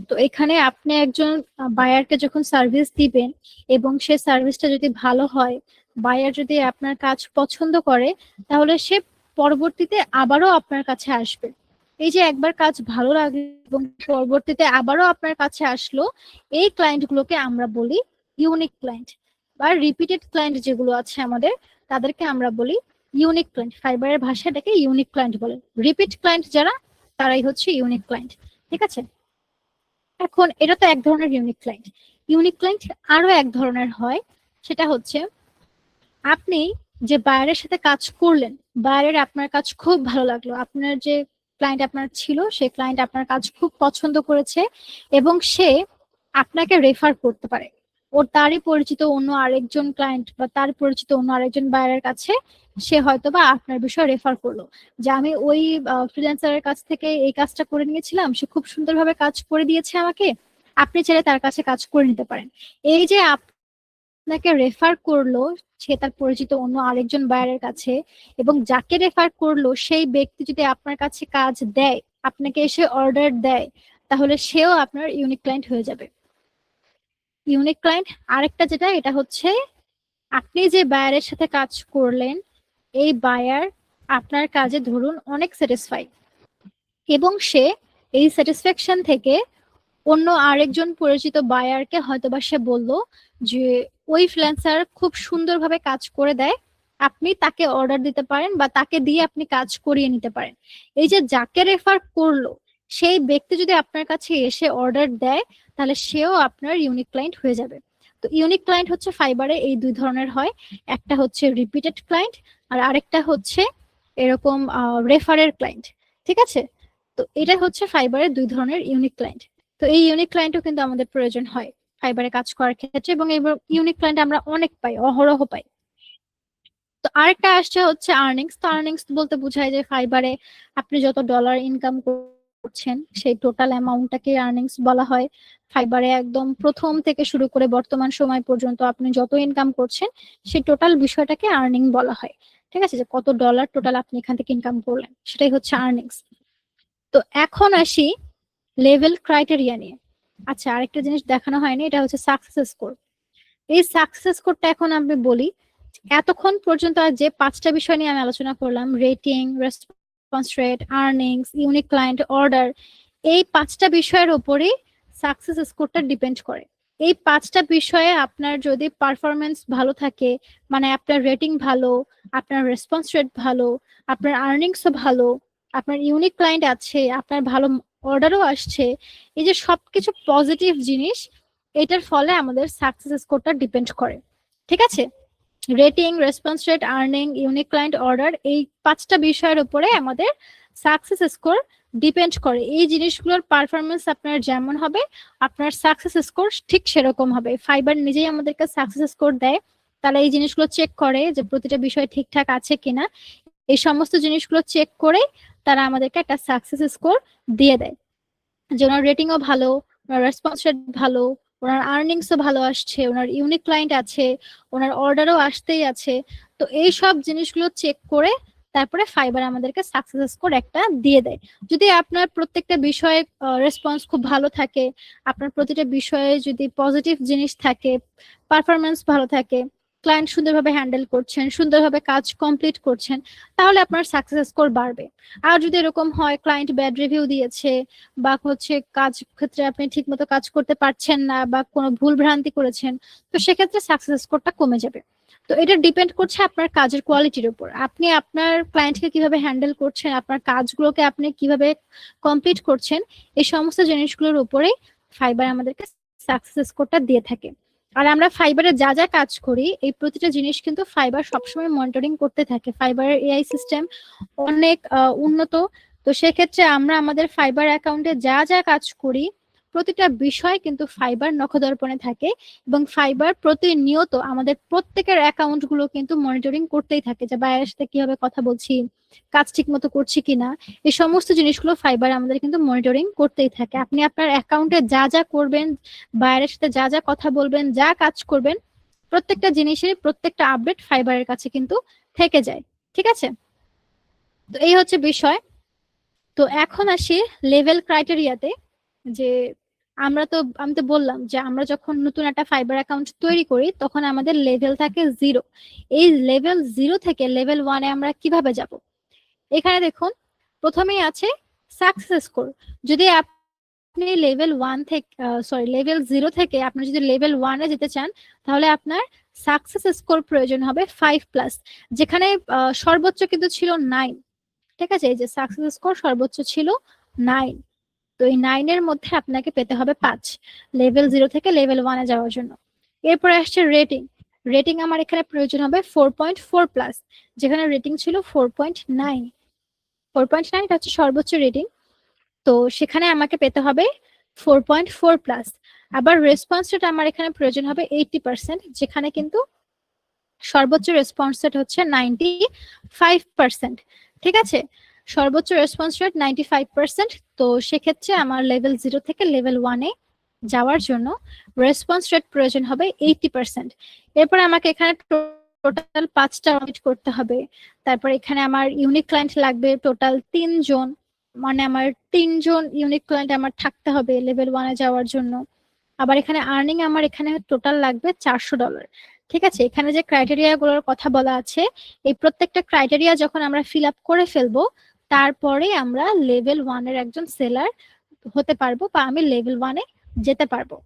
A: তো এখানে আপনি একজন বায়ারকে যখন সার্ভিস দিবেন এবং সে সার্ভিসটা যদি ভালো হয়, বায়ার যদি আপনার কাজ পছন্দ করে, তাহলে সে পরবর্তীতে আবারও আপনার কাছে আসবে। এই যে একবার কাজ ভালো লাগলো এবং পরবর্তীতে আবারও আপনার কাছে আসলো, এই ক্লায়েন্ট গুলোকে আমরা বলি ইউনিক ক্লায়েন্ট। বা রিপিটেড ক্লায়েন্ট যেগুলো আছে আমাদের, তাদেরকে আমরা বলি ইউনিক ক্লায়েন্ট। ফাইবারের ভাষায় এটাকে ইউনিক ক্লায়েন্ট বলে। রিপিট ক্লায়েন্ট যারা, তারাই হচ্ছে ইউনিক ক্লায়েন্ট। ঠিক আছে? এখন এটা তো এক ধরনের ইউনিক ক্লায়েন্ট। ইউনিক ক্লায়েন্ট আরো এক ধরনের হয়, সেটা হচ্ছে আপনি যে বায়ারের সাথে কাজ করলেন, বায়ারের আপনার কাজ খুব ভালো লাগলো, আপনার যে ক্লায়েন্ট আপনার ছিল, সেই ক্লায়েন্ট আপনার কাজ খুব পছন্দ করেছে এবং সে আপনাকে রেফার করতে পারে। ওর তারই পরিচিত অন্য আরেকজন ক্লায়েন্ট বা তার পরিচিত অন্য আরেকজন বায়ারের কাছে সে হয়তো বা আপনার বিষয়ে রেফার করলো, যে আমি ওই ফ্রিল্যান্সারের কাছ থেকে এই কাজটা করে নিয়েছিলাম, সে খুব সুন্দরভাবে কাজ করে দিয়েছে আমাকে, আপনি চাইলে তার কাছে কাজ করে নিতে পারেন। এই যে আপনাকে রেফার করলো সে তার পরিচিত অন্য আরেকজন বায়ারের কাছে, এবং যাকে রেফার করলো সেই ব্যক্তি যদি আপনার কাছে কাজ দেয়, আপনাকে এসে অর্ডার দেয়, তাহলে সেও আপনার ইউনিক ক্লায়েন্ট হয়ে যাবে। ইউনিক ক্লায়েন্ট আরেকটা যেটা, এটা হচ্ছে আপনি যে বায়ারের সাথে কাজ করলেন, এই বায়ার আপনার কাজে ধরুন অনেক স্যাটিসফাই, এবং সে এই স্যাটিসফ্যাকশন থেকে অন্য আরেকজন পরিচিত বায়ারকে হয়তোবা সে বলল যে ওই ফ্রিল্যান্সার খুব সুন্দরভাবে কাজ করে দেয়, আপনি তাকে অর্ডার দিতে পারেন বা তাকে দিয়ে আপনি কাজ করিয়ে নিতে পারেন। এই যে যাকে রেফার করলো, সেই ব্যক্তি যদি আপনার কাছে এসে অর্ডার দেয়, তাহলে সেও আপনার ইউনিক ক্লায়েন্ট হয়ে যাবে। তো ইউনিক ক্লায়েন্ট হচ্ছে ফাইবারে এই দুই ধরনের হয়, একটা হচ্ছে রিপিটেড ক্লায়েন্ট আর আরেকটা হচ্ছে এরকম রেফারের ক্লায়েন্ট। ঠিক আছে? তো এটা হচ্ছে ফাইবারের দুই ধরনের ইউনিক ক্লায়েন্ট। তো এই ইউনিক ক্লায়েন্টও কিন্তু আমাদের প্রয়োজন হয় ফাইবারে কাজ করার ক্ষেত্রে, এবং এই ইউনিক ক্লায়েন্ট আমরা অনেক পাই, অহরহ পাই। তো আরেকটা আসছে হচ্ছে আর্নিংস। তো আর্নিংস বলতে বোঝায় যে ফাইবারে আপনি যত ডলার ইনকাম করছেন, সেই টোটাল অ্যামাউন্টটাকে আর্নিংস বলা হয়। ফাইবারে একদম প্রথম থেকে শুরু করে বর্তমান সময় পর্যন্ত আপনি যত ইনকাম করছেন, সেই টোটাল বিষয়টাকে আর্নিং বলা হয়। ঠিক আছে? যে কত ডলার টোটাল আপনি এখান থেকে ইনকাম করলেন, সেটাই হচ্ছে আর্নিংস। তো এখন আসি লেভেল ক্রাইটেরিয়া নিয়ে। আচ্ছা, আরেকটা জিনিস দেখানো হয়নি, এটা হচ্ছে সাকসেস স্কোর। এই সাকসেস স্কোরটা এখন আমি বলি। এতক্ষণ পর্যন্ত আর যে 5টা বিষয় নিয়ে আমি আলোচনা করলাম, rating, response rate, earnings, unique client, order, এই 5টা বিষয়ের উপরেই সাকসেস স্কোরটা ডিপেন্ড করে। এই 5টা বিষয়ে আপনার যদি পারফরমেন্স ভালো থাকে, মানে আপনার রেটিং ভালো, আপনার রেসপন্স রেট ভালো, আপনার আর্নিংসও ভালো, আপনার ইউনিক ক্লায়েন্ট আছে, আপনার ভালো অর্ডারও আসছে, এই যে সবকিছু পজিটিভ জিনিস, এটার ফলে আমাদের সাকসেস স্কোরটা ডিপেন্ড করে। ঠিক আছে? Rating, response rate, earning, unique client, order, এই 5টা বিষয়ের উপরে আমাদের সাকসেস স্কোর ডিপেন্ড করে। এই জিনিসগুলোর পারফরমেন্স আপনার যেমন হবে, আপনার সাকসেস স্কোর ঠিক সেরকম হবে। ফাইবার নিজেই আমাদেরকে সাকসেস স্কোর দেয়। তাহলে এই জিনিসগুলো চেক করে যে প্রতিটা বিষয় ঠিকঠাক আছে কিনা। এই সমস্ত জিনিসগুলো চেক করে তারা আমাদেরকে একটা সাকসেস স্কোর দিয়ে দেয়, যে ওনার রেটিংও ভালো, ওনার রেসপন্স রেট ভালো, ওনার আর্নিংসও ভালো আসছে, ওনার ইউনিক ক্লায়েন্ট আছে, ওনার অর্ডারও আসতেই আছে। তো এই সব জিনিসগুলো চেক করে তারপরে ফাইবার আমাদেরকে সাকসেস স্কোর একটা দিয়ে দেয়। যদি আপনার প্রত্যেকটা বিষয়ে রেসপন্স খুব ভালো থাকে, আপনার প্রতিটা বিষয়ে যদি পজিটিভ জিনিস থাকে, পারফরমেন্স ভালো থাকে, ক্লায়েন্ট সুন্দরভাবে হ্যান্ডেল করছেন, সুন্দরভাবে কাজ কমপ্লিট করছেন, তাহলে আপনার সাকসেস স্কোর বাড়বে। আর যদি এরকম হয় ক্লায়েন্ট ব্যাড রিভিউ দিয়েছে, বা হচ্ছে কাজ ক্ষেত্রে আপনি ঠিকমতো কাজ করতে পারছেন না, বা কোনো ভুল ভ্রান্তি করেছেন, তো সেক্ষেত্রে সাকসেস স্কোরটা কমে যাবে। তো এটা ডিপেন্ড করছে আপনার কাজের কোয়ালিটির উপর। আপনি আপনার ক্লায়েন্টকে কিভাবে হ্যান্ডেল করছেন, আপনার কাজগুলোকে আপনি কিভাবে কমপ্লিট করছেন, এই সমস্ত জিনিসগুলোর উপরেই ফাইবার আমাদেরকে সাকসেস স্কোরটা দিয়ে থাকে। আর আমরা ফাইবারে যা যা কাজ করি, এই প্রতিটা জিনিস কিন্তু ফাইবার সবসময় মনিটরিং করতে থাকে। ফাইবারের এআই সিস্টেম অনেক উন্নত। তো সেক্ষেত্রে আমরা আমাদের ফাইবার অ্যাকাউন্টে যা যা কাজ করি, প্রতিটা বিষয় কিন্তু ফাইবার নখদর্পণে থাকে, এবং ফাইবার প্রতিনিয়ত আমাদের প্রত্যেকের অ্যাকাউন্ট গুলো কিন্তু মনিটরিং করতেই থাকে, যে বাইরের সাথে কিভাবে কথা বলছি, কাজ ঠিক মতো করছি কিনা, এই সমস্ত জিনিসগুলো ফাইবার আমাদের কিন্তু মনিটরিং করতেই থাকে। আপনি আপনার অ্যাকাউন্টে যা যা করবেন, বাইরের সাথে যা যা কথা বলবেন, যা কাজ করবেন, প্রত্যেকটা জিনিসের প্রত্যেকটা আপডেট ফাইবারের কাছে কিন্তু থেকে যায়। ঠিক আছে? তো এই হচ্ছে বিষয়। তো এখন আসি লেভেল ক্রাইটেরিয়াতে, যে আমি তো বললাম যে আমরা যখন নতুন একটা ফাইবার অ্যাকাউন্ট তৈরি করি তখন আমাদের লেভেল থাকে 0। এই লেভেল 0 থেকে লেভেল 1-এ আমরা কিভাবে যাব? এখানে দেখুন, প্রথমেই আছে সাকসেস স্কোর। যদি আপনি লেভেল 1 থেকে লেভেল 0 থেকে আপনি যদি লেভেল 1-এ যেতে চান, তাহলে আপনার সাকসেস স্কোর প্রয়োজন হবে 5+, যেখানে সর্বোচ্চ কিন্তু ছিল 9। ঠিক আছে? এই যে সাকসেস স্কোর সর্বোচ্চ ছিল 9। তো এই 9-এর মধ্যে আপনাকে পেতে হবে 5, লেভেল 0 থেকে লেভেল 1-এ যাওয়ার জন্য। এরপরে আসছে রেটিং। রেটিং আমার এখানে প্রয়োজন হবে 4.4+, যেখানে রেটিং ছিল 4.9। 4.9 এটা হচ্ছে সর্বোচ্চ রেটিং। তো সেখানে আমাকে পেতে হবে 4.4+। আবার রেসপন্স রেট আমার এখানে প্রয়োজন হবে 80%, যেখানে কিন্তু সর্বোচ্চ রেসপন্স রেট হচ্ছে 95%। ঠিক আছে? সর্বোচ্চ রেসপন্স রেট 95%। তো সেক্ষেত্রে আমার লেভেল 0 থেকে লেভেল 1-এ যাওয়ার জন্য রেসপন্স রেট প্রয়োজন হবে 80%। এরপরে আমাকে এখানে টোটাল 5টা অডিট করতে হবে। তারপর এখানে আমার ইউনিক ক্লায়েন্ট লাগবে টোটাল 3 জন, মানে আমার 3 জন ইউনিক ক্লায়েন্ট আমার থাকতে হবে লেভেল 1-এ যাওয়ার জন্য। আবার এখানে আর্নিং আমার এখানে টোটাল লাগবে $400। ঠিক আছে? এখানে যে ক্রাইটেরিয়া গুলোর কথা বলা আছে, এই প্রত্যেকটা ক্রাইটেরিয়া যখন আমরা ফিল আপ করে ফেলবো, তারপরে আমরা লেভেল 1-এর একজন সেলার হতে পারবো, বা আমি লেভেল 1-এ যেতে পারবো।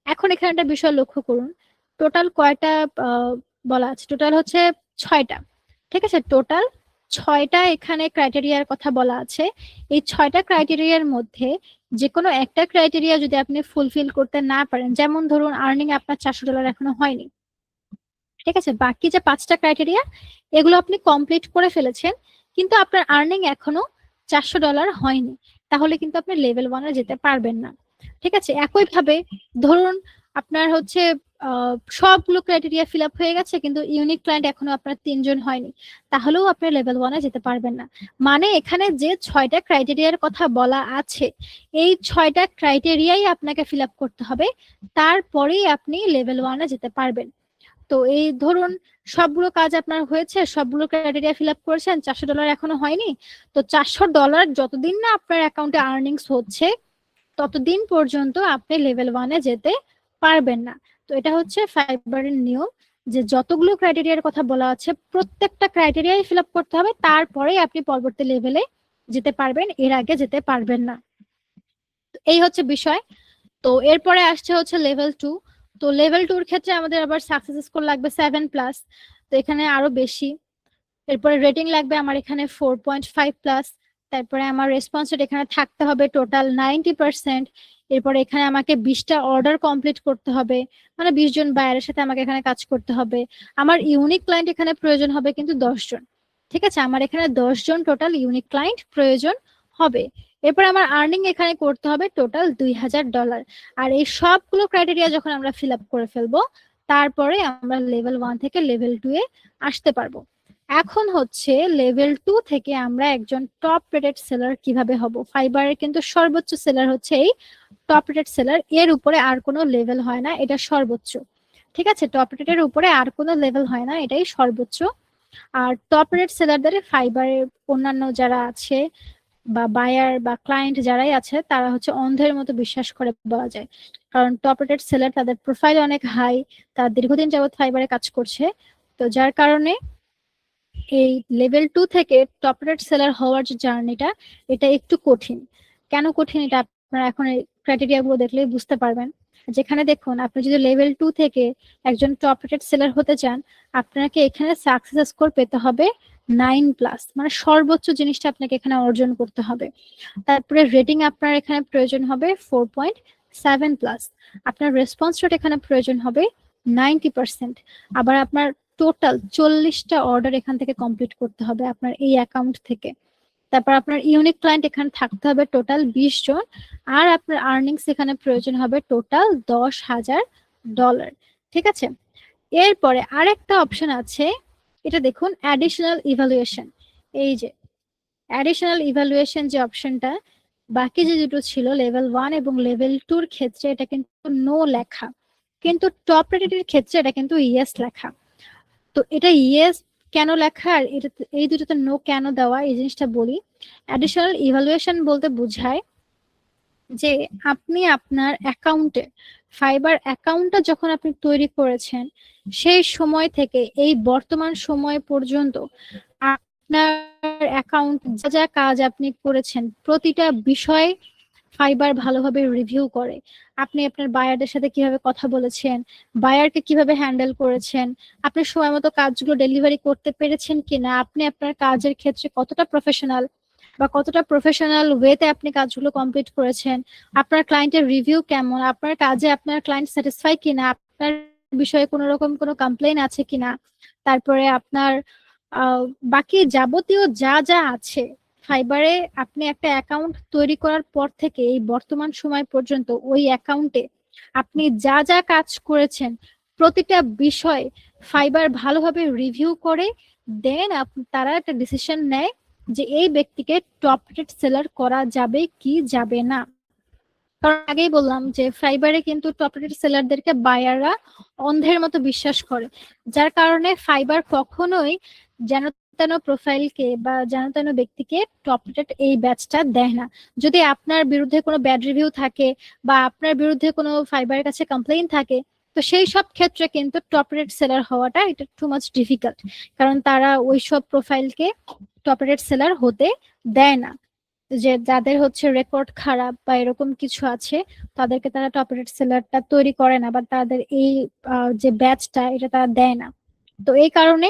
A: এখন এখানে একটা বিষয় লক্ষ্য করুন, টোটাল কয়টা বলা আছে? টোটাল হচ্ছে 6টা। ঠিক আছে? টোটাল 6টা এখানে ক্রাইটেরিয়ার কথা বলা আছে। এই 6টা ক্রাইটেরিয়ার মধ্যে যে কোনো একটা ক্রাইটেরিয়া যদি আপনি ফুলফিল করতে না পারেন, যেমন ধরুন আর্নিং আপনার $400 এখনো হয়নি, ঠিক আছে, বাকি যে 5টা ক্রাইটেরিয়া এগুলো আপনি কমপ্লিট করে ফেলেছেন, কিন্তু আপনার আর্নিং এখনো $400 হয়নি, তাহলে কিন্তু আপনি লেভেল 1-এ যেতে পারবেন না। ঠিক আছে? একইভাবে ধরুন আপনার হচ্ছে সবগুলো ক্রাইটেরিয়া ফিল আপ হয়ে গেছে, কিন্তু ইউনিক ক্লায়েন্ট এখনো আপনার 3 জন হয়নি, তাহলেও আপনি লেভেল 1-এ যেতে পারবেন না। মানে এখানে যে 6টা ক্রাইটেরিয়ার কথা বলা আছে, এই 6টা ক্রাইটেরিয়াই আপনাকে ফিল আপ করতে হবে, তারপরেই আপনি লেভেল 1-এ যেতে পারবেন। তো এই ধরুন সবগুলো কাজ আপনার হয়েছে, সবগুলো ক্রাইটেরিয়া ফিল আপ করেছেন, $400 এখনো হয়নি, তো $400 যতদিন না আপনার অ্যাকাউন্টে আর্নিংস হচ্ছে, ততদিন পর্যন্ত আপনি লেভেল 1-এ যেতে পারবেন না। তো এটা হচ্ছে ফাইবারের নিয়ম, যে যতগুলো ক্রাইটেরিয়ার কথা বলা আছে প্রত্যেকটা ক্রাইটেরিয়াই ফিল আপ করতে হবে, তারপরে আপনি পরবর্তী লেভেলে যেতে পারবেন, এর আগে যেতে পারবেন না। এই হচ্ছে বিষয়। তো এরপরে আসছে হচ্ছে লেভেল 2। তো লেভেল 2-র ক্ষেত্রে আমাদের আবার সাকসেস স্কোর লাগবে 7+, তো এখানে আরো বেশি। এরপরে রেটিং লাগবে আমার এখানে 4.5+। তারপরে আমার রেসপন্স রেট এখানে থাকতে হবে টোটাল 90%। এরপরে এখানে আমাকে 20টা অর্ডার কমপ্লিট করতে হবে, মানে 20 জন বায়ারের সাথে আমাকে এখানে কাজ করতে হবে। আমার ইউনিক ক্লায়েন্ট এখানে প্রয়োজন হবে কিন্তু 10 জন। ঠিক আছে, আমার এখানে 10 জন টোটাল ইউনিক ক্লায়েন্ট প্রয়োজন হবে। এরপর আমার আর্নিং এখানে করতে হবে টোটাল $2000। আর এই সবগুলো ক্রাইটেরিয়া যখন আমরা ফিল আপ করে ফেলবো, তারপরে আমরা লেভেল 1 থেকে লেভেল 2-এ আসতে পারবো। এখন হচ্ছে লেভেল 2 থেকে আমরা একজন টপ রেটেড সেলার কিভাবে হব। ফাইবারের কিন্তু সর্বোচ্চ সেলার হচ্ছে এই টপ রেটেড সেলার, এর উপরে আর কোনো লেভেল হয় না, এটা সর্বোচ্চ। ঠিক আছে, টপ রেটেড উপরে আর কোনো লেভেল হয় না, এটাই সর্বোচ্চ। আর টপ রেটেড সেলারদের ফাইবারের অন্যান্য যারা আছে বা বায়ার বা ক্লায়েন্ট যারাই আছে, তারা হচ্ছে অন্ধের মতো বিশ্বাস করে বলা যায়। কারণ টপ রেটেড সেলার, তাদের প্রোফাইল অনেক হাই, তারা দীর্ঘদিন যাবত ফাইবারে কাজ করছে। তো যার কারণে এই লেভেল 2 থেকে টপ রেট সেলার হওয়ার যে জার্নিটা, এটা একটু কঠিন। কেন কঠিন এটা আপনারা এখন এই ক্রাইটেরিয়া গুলো দেখলেই বুঝতে পারবেন। যেখানে দেখুন, আপনি যদি লেভেল 2 থেকে একজন টপ রেটেড সেলার হতে চান, আপনাকে এখানে সাকসেস স্কোর পেতে হবে 9+, মানে সর্বোচ্চ জিনিসটা আপনাকে এখানে অর্জন করতে হবে। তারপরে রেটিং আপনার এখানে প্রয়োজন হবে 4.7+। আপনার রেসপন্স রেট এখানে প্রয়োজন হবে 90%। আবার আপনার টোটাল 40টা অর্ডার এখান থেকে কমপ্লিট করতে হবে আপনার এই অ্যাকাউন্ট থেকে। তারপর আপনার ইউনিক ক্লায়েন্ট এখানে থাকতে হবে টোটাল 20 জন। আর আপনার আর্নিংস এখানে প্রয়োজন হবে টোটাল $10,000। ঠিক আছে, এরপরে আরেকটা অপশন আছে, এটা দেখুন, অ্যাডিশনাল ইভালুয়েশন। এই যে অ্যাডিশনাল ইভালুয়েশন যে অপশনটা, বাকি যে দুটো ছিল লেভেল 1 এবং লেভেল 2-র ক্ষেত্রে এটা কিন্তু নো লেখা, কিন্তু টপ রেটেড ক্ষেত্রে এটা কিন্তু ইয়েস লেখা। তো এটা ইয়েস কেন লেখা আর এটা এই দুটোতে নো কেন দেওয়া, এই জিনিসটা বলি। অ্যাডিশনাল ইভালুয়েশন বলতে বোঝায় যে আপনি আপনার অ্যাকাউন্টে, ফাইবার অ্যাকাউন্টটা যখন আপনি তৈরি করেছেন, সেই সময় থেকে এই বর্তমান সময় পর্যন্ত আপনার অ্যাকাউন্ট যা যা কাজ আপনি করেছেন, প্রতিটা বিষয় ফাইবার ভালোভাবে রিভিউ করে। আপনি আপনার বায়ারদের সাথে কিভাবে কথা বলেছেন, বায়ারকে কিভাবে হ্যান্ডেল করেছেন, আপনি সময় মতো কাজগুলো ডেলিভারি করতে পেরেছেন কিনা, আপনি আপনার কাজের ক্ষেত্রে কতটা প্রফেশনাল বা কতটা প্রফেশনাল ওয়েতে আপনি কাজগুলো কমপ্লিট করেছেন, আপনার ক্লায়েন্টের রিভিউ কেমন, আপনার কাজে আপনার ক্লায়েন্ট স্যাটিসফাই কিনা, আপনার বিষয়ে কোনো রকম কোনো কমপ্লেইন আছে কিনা, তারপরে আপনার বাকি যাবতীয় যা যা আছে ফাইবারে। আপনি একটা অ্যাকাউন্ট তৈরি করার পর থেকে এই বর্তমান সময় পর্যন্ত ওই অ্যাকাউন্টে আপনি যা যা কাজ করেছেন, প্রতিটা বিষয় ফাইবার ভালোভাবে রিভিউ করে দেন তারা একটা ডিসিশন নেয় যে এই ব্যক্তিকে টপ রেট সেলার করা যাবে কি যাবে না। কারণ আগেই বললাম যে ফাইবারে কিন্তু টপ রেট সেলারদেরকে বায়াররা অন্ধের মতো বিশ্বাস করে, যার কারণে ফাইবার কখনোই যেন তেন প্রোফাইলকে বা যেন তেন ব্যক্তিকে টপ রেট এই ব্যাচটা দেয় না। যদি আপনার বিরুদ্ধে কোনো ব্যাড রিভিউ থাকে বা আপনার বিরুদ্ধে কোনো ফাইবারের কাছে কমপ্লেইন থাকে, তো সেই সব ক্ষেত্রে কিন্তু টপ রেট সেলার হওয়াটা এটা টু মাচ ডিফিকাল্ট, কারণ তারা ওইসব প্রোফাইলকে টপ রেট সেলার হতে দেয় না। যে যাদের হচ্ছে রেকর্ড খারাপ বা এরকম কিছু আছে, তাদেরকে তারা টপ রেট সেলারটা তৈরি করে না, বা তাদের এই যে ব্যাচটা এটা তারা দেয় না। তো এই কারণে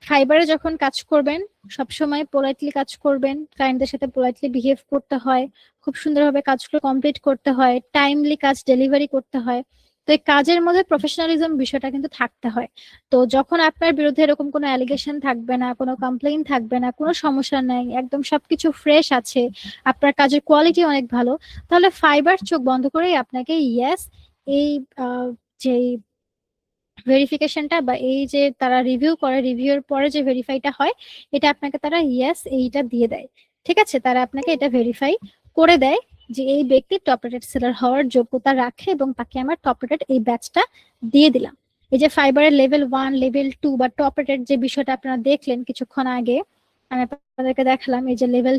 A: ফাইবারে যখন কাজ করবেন, সবসময় পোলাইটলি কাজ করবেন, ক্লায়েন্টদের সাথে পোলাইটলি বিহেভ করতে হয়, খুব সুন্দরভাবে কাজগুলো কমপ্লিট করতে হয়, টাইমলি কাজ ডেলিভারি করতে হয়। তো এই কাজের মধ্যে প্রফেশনালিজম বিষয়টা কিন্তু থাকতে হয়। তো যখন আপনার বিরুদ্ধে এরকম কোনো অ্যালিগেশন থাকবে না, কোনো কমপ্লেইন থাকবে না, কোনো সমস্যা নাই, একদম সবকিছু ফ্রেশ আছে, আপনার কাজের কোয়ালিটি অনেক ভালো, তাহলে ফাইবার চোখ বন্ধ করেই আপনাকে ইয়েস এই যে ভেরিফিকেশনটা বা এই যে তারা রিভিউ করে, রিভিউর পরে যে ভেরিফাইটা হয়, এটা আপনাকে তারা ইয়েস এইটা দিয়ে দেয়। ঠিক আছে, তারা আপনাকে এটা ভেরিফাই করে দেয় যে এই ব্যক্তি টপ রেটেড সেলার হওয়ার যোগ্যতা রাখে এবং তাকে আমার টপ রেটেড এই ব্যাচটা দিয়ে দিলাম। এই যে ফাইবারের লেভেল 1, লেভেল 2 বা টপ রেটেড যে বিষয়টা আপনারা দেখলেন কিছুক্ষণ আগে, আমি আপনাদেরকে দেখালাম এই যে লেভেল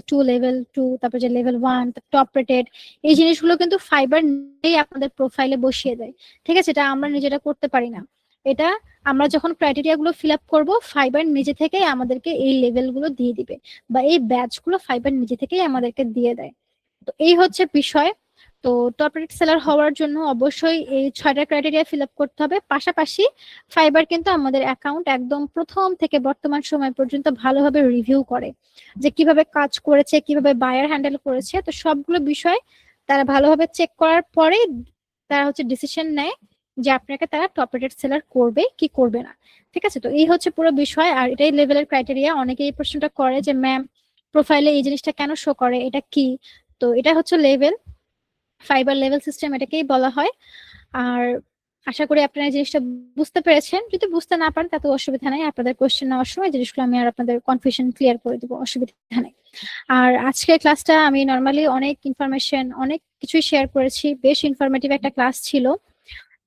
A: 2, তারপর যে লেভেল 1, টপ রেটেড, এই জিনিসগুলো কিন্তু ফাইবার নিজেই আপনাদের প্রোফাইলে বসিয়ে দেয়। ঠিক আছে, এটা আমরা নিজেরা করতে পারি না। এটা আমরা যখন ক্রাইটেরিয়া গুলো ফিল আপ করবো, ফাইবার নিজে থেকেই আমাদেরকে এই লেভেল গুলো দিয়ে দিবে, বা এই ব্যাচ গুলো ফাইবার নিজে থেকেই আমাদেরকে দিয়ে দেয়। তো এই হচ্ছে বিষয়। তো টপ রেট সেলার হওয়ার জন্য অবশ্যই এই 6টা ক্রাইটেরিয়া ফিল আপ করতে হবে। পাশাপাশি ফাইবার কিন্তু আমাদের অ্যাকাউন্ট একদম প্রথম থেকে বর্তমান সময় পর্যন্ত ভালোভাবে রিভিউ করে, যে কিভাবে কাজ করেছে, কিভাবে বায়ার হ্যান্ডেল করেছে। তো সবগুলো বিষয় তারা ভালোভাবে চেক করার পরে তারা হচ্ছে ডিসিশন নেয় যে আপনাকে তারা টপ রেটেড সেলার করবে কি করবে না। ঠিক আছে, তো এই হচ্ছে পুরো বিষয়। আর এটাই লেভেলের ক্রাইটেরিয়া। অনেকে এই প্রশ্নটা করে যে ম্যাম, প্রোফাইলে এই জিনিসটা কেন শো করে, এটা কি? তো এটা হচ্ছে লেভেল, ফাইবার লেভেল সিস্টেম এটাকেই বলা হয়। আর আশা করি আপনারা এই জিনিসটা বুঝতে পেরেছেন। যদি বুঝতে না পারেন তাতে অসুবিধা নেই, আপনাদের কোশ্চেন নেওয়ার সময় জিনিসগুলো আমি আর আপনাদের কনফিউশন ক্লিয়ার করে দেবো, অসুবিধা নেই। আর আজকের ক্লাসটা আমি নর্মালি অনেক ইনফরমেশন, অনেক কিছুই শেয়ার করেছি, বেশ ইনফরমেটিভ একটা ক্লাস ছিল।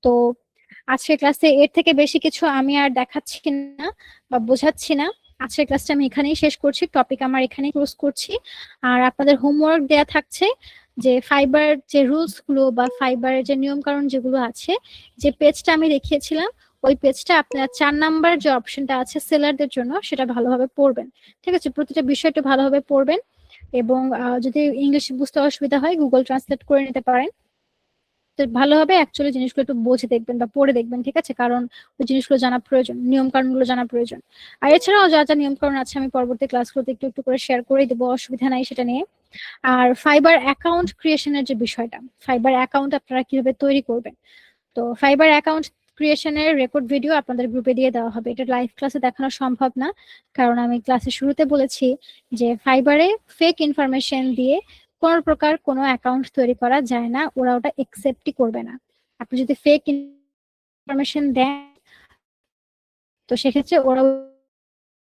A: তো আজকের ক্লাসে এর থেকে বেশি কিছু আমি আর দেখাচ্ছি না বা বোঝাচ্ছি না। আজকের ক্লাসটা আমি এখানেই শেষ করছি, টপিক আমার এখানেই ক্লোজ করছি। আর আপনাদের হোমওয়ার্ক দেয়া থাকছে যে ফাইবার যে রুলস গুলো বা ফাইবারের যে নিয়ম কানুন যেগুলো আছে, যে পেজটা আমি দেখিয়েছিলাম, ওই পেজটা আপনারা 4 নাম্বার যে অপশনটা আছে সেলারদের জন্য, সেটা ভালোভাবে পড়বেন। ঠিক আছে, প্রতিটা বিষয়টা ভালোভাবে পড়বেন। এবং যদি ইংলিশ বুঝতে অসুবিধা হয় গুগল ট্রান্সলেট করে নিতে পারেন। তো ভালোভাবে অ্যাকচুয়ালি জিনিসগুলো একটু বুঝে দেখবেন বা পড়ে দেখবেন। ঠিক আছে, কারণ ওই জিনিসগুলো জানা প্রয়োজন, নিয়ম কানুন গুলো জানা প্রয়োজন। আর এছাড়াও যা যা নিয়ম কানুন আছে আমি পরবর্তী ক্লাসগুলোতে একটু একটু করে শেয়ার করে দেবো, অসুবিধা নাই সেটা নিয়ে। আর ফাইবার অ্যাকাউন্ট ক্রিয়েশনের যে বিষয়টা, ফাইবার অ্যাকাউন্ট আপনারা কিভাবে তৈরি করবেন, তো ফাইবার অ্যাকাউন্ট ক্রিয়েশনের রেকর্ড ভিডিও আপনাদের গ্রুপে দিয়ে দেওয়া হবে। এটা লাইভ ক্লাসে দেখানো সম্ভব না, কারণ আমি ক্লাসের শুরুতে বলেছি যে ফাইবারে ফেক ইনফরমেশন দিয়ে কোন প্রকার কোনো অ্যাকাউন্ট তৈরি করা যায় না, ওরা ওটা একসেপ্টই করবে না। আপনি যদি ফেক ইনফরমেশন দেন তো সেক্ষেত্রে ওরা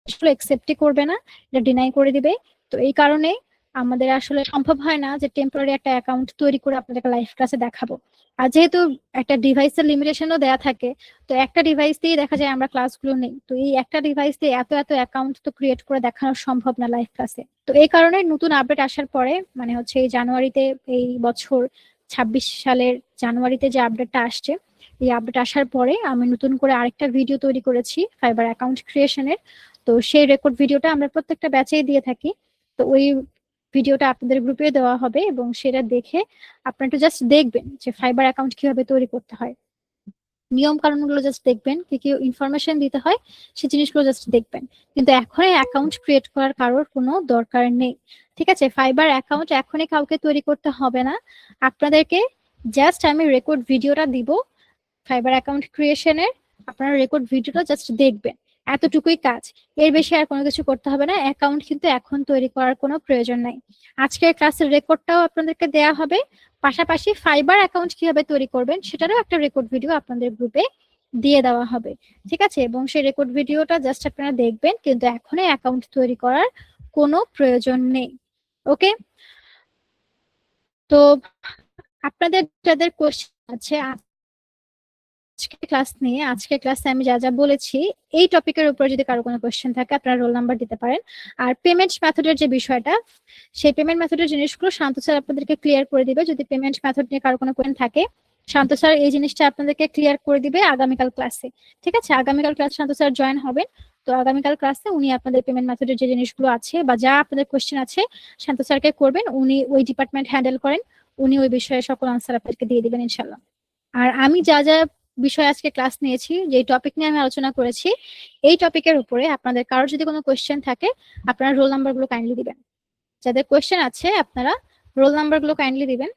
A: আসলে একসেপ্টই করবে না, এটা ডিনাই করে দিবে। তো এই কারণে আমাদের আসলে সম্ভব হয় না যে টেম্পোরারি একটা অ্যাকাউন্ট তৈরি করে আপনাদেরকে লাইভ ক্লাসে দেখাবো। আর যেহেতু একটা ডিভাইসের লিমিটেশনও দেয়া থাকে, তো একটা ডিভাইস দিয়ে দেখা যায় আমরা ক্লাসগুলো নেই, তো এই একটা ডিভাইস দিয়ে এত এত অ্যাকাউন্ট তো ক্রিয়েট করে দেখানো সম্ভব না লাইভ ক্লাসে। তো এই কারণে নতুন আপডেট আসার পরে, মানে হচ্ছে এই জানুয়ারিতে, এই বছর 26 সালের জানুয়ারিতে যে আপডেটটা আসছে, এই আপডেট আসার পরে আমি নতুন করে আরেকটা ভিডিও তৈরি করেছি ফাইবার অ্যাকাউন্ট ক্রিয়েশনের। তো সেই রেকর্ড ভিডিওটা আমরা প্রত্যেকটা ব্যাচেই দিয়ে থাকি। তো ওই ভিডিওটা আপনাদের গ্রুপে দেওয়া হবে এবং সেটা দেখে আপনারা একটু জাস্ট দেখবেন যে ফাইবার অ্যাকাউন্ট কিভাবে তৈরি করতে হয়, নিয়ম কানুনগুলো জাস্ট দেখবেন, কি কি ইনফরমেশন দিতে হয় সেই জিনিসগুলো জাস্ট দেখবেন। কিন্তু এখনই অ্যাকাউন্ট ক্রিয়েট করার কারোর কোনো দরকার নেই। ঠিক আছে, ফাইবার অ্যাকাউন্ট এখনই কাউকে তৈরি করতে হবে না। আপনাদেরকে জাস্ট আমি রেকর্ড ভিডিওটা দিব ফাইবার অ্যাকাউন্ট ক্রিয়েশনের, আপনারা রেকর্ড ভিডিওটা জাস্ট দেখবেন, এতটুকুই কাজ। এর বেশি আর কোনো কিছু করতে হবে না। অ্যাকাউন্ট কিন্তু এখন তৈরি করার কোনো প্রয়োজন নাই। আজকের ক্লাসের রেকর্ডটাও আপনাদেরকে দেয়া হবে, পাশাপাশি ফাইবার অ্যাকাউন্ট কিভাবে তৈরি করবেন সেটারও একটা রেকর্ড ভিডিও আপনাদের গ্রুপে দিয়ে দেওয়া হবে। ঠিক আছে, এবং সেই রেকর্ড ভিডিওটা জাস্ট আপনারা দেখবেন, কিন্তু এখনই অ্যাকাউন্ট তৈরি করার কোনো প্রয়োজন নেই। ওকে, তো আপনাদের যাদের কোশ্চেন আছে আজকে ক্লাস নিয়ে, আজকে ক্লাসে আমি যা যা বলেছি এই টপিকের উপর যদি কারো কোনো কোশ্চেন থাকে আপনারা রোল নাম্বার দিতে পারেন। আর পেমেন্ট মেথডের যে বিষয়টা, সেই পেমেন্ট মেথডের জিনিসগুলো শান্ত স্যার আপনাদেরকে ক্লিয়ার করে দিবে। যদি পেমেন্ট মেথড নিয়ে কারো কোনো কোয়েশ্চেন থাকে, শান্ত স্যার এই জিনিসটা আপনাদেরকে ক্লিয়ার করে দিবে আগামীকাল ক্লাসে। ঠিক আছে, আগামীকাল ক্লাস শান্ত স্যার জয়েন হবেন। তো আগামীকাল ক্লাসে উনি আপনাদের পেমেন্ট মেথডের যে জিনিসগুলো আছে বা যা আপনাদের কোশ্চেন আছে শান্ত স্যারকে করবেন, উনি ওই ডিপার্টমেন্ট হ্যান্ডেল করেন, উনি ওই বিষয়ে সকল আনসার আপনাদেরকে দিয়ে দিবেন ইনশাল্লাহ। আর আমি যা যা বিষয় আজকে ক্লাস নিয়েছি, যে টপিক নিয়ে আমি আলোচনা করেছি, এই টপিকের উপরে আপনাদের কারোর যদি কোনো কোয়েশ্চেন থাকে আপনারা রোল নাম্বার গুলো কাইন্ডলি দিবেন। যাদের কোয়েশ্চেন আছে আপনারা রোল নাম্বার গুলো কাইন্ডলি দিবেন।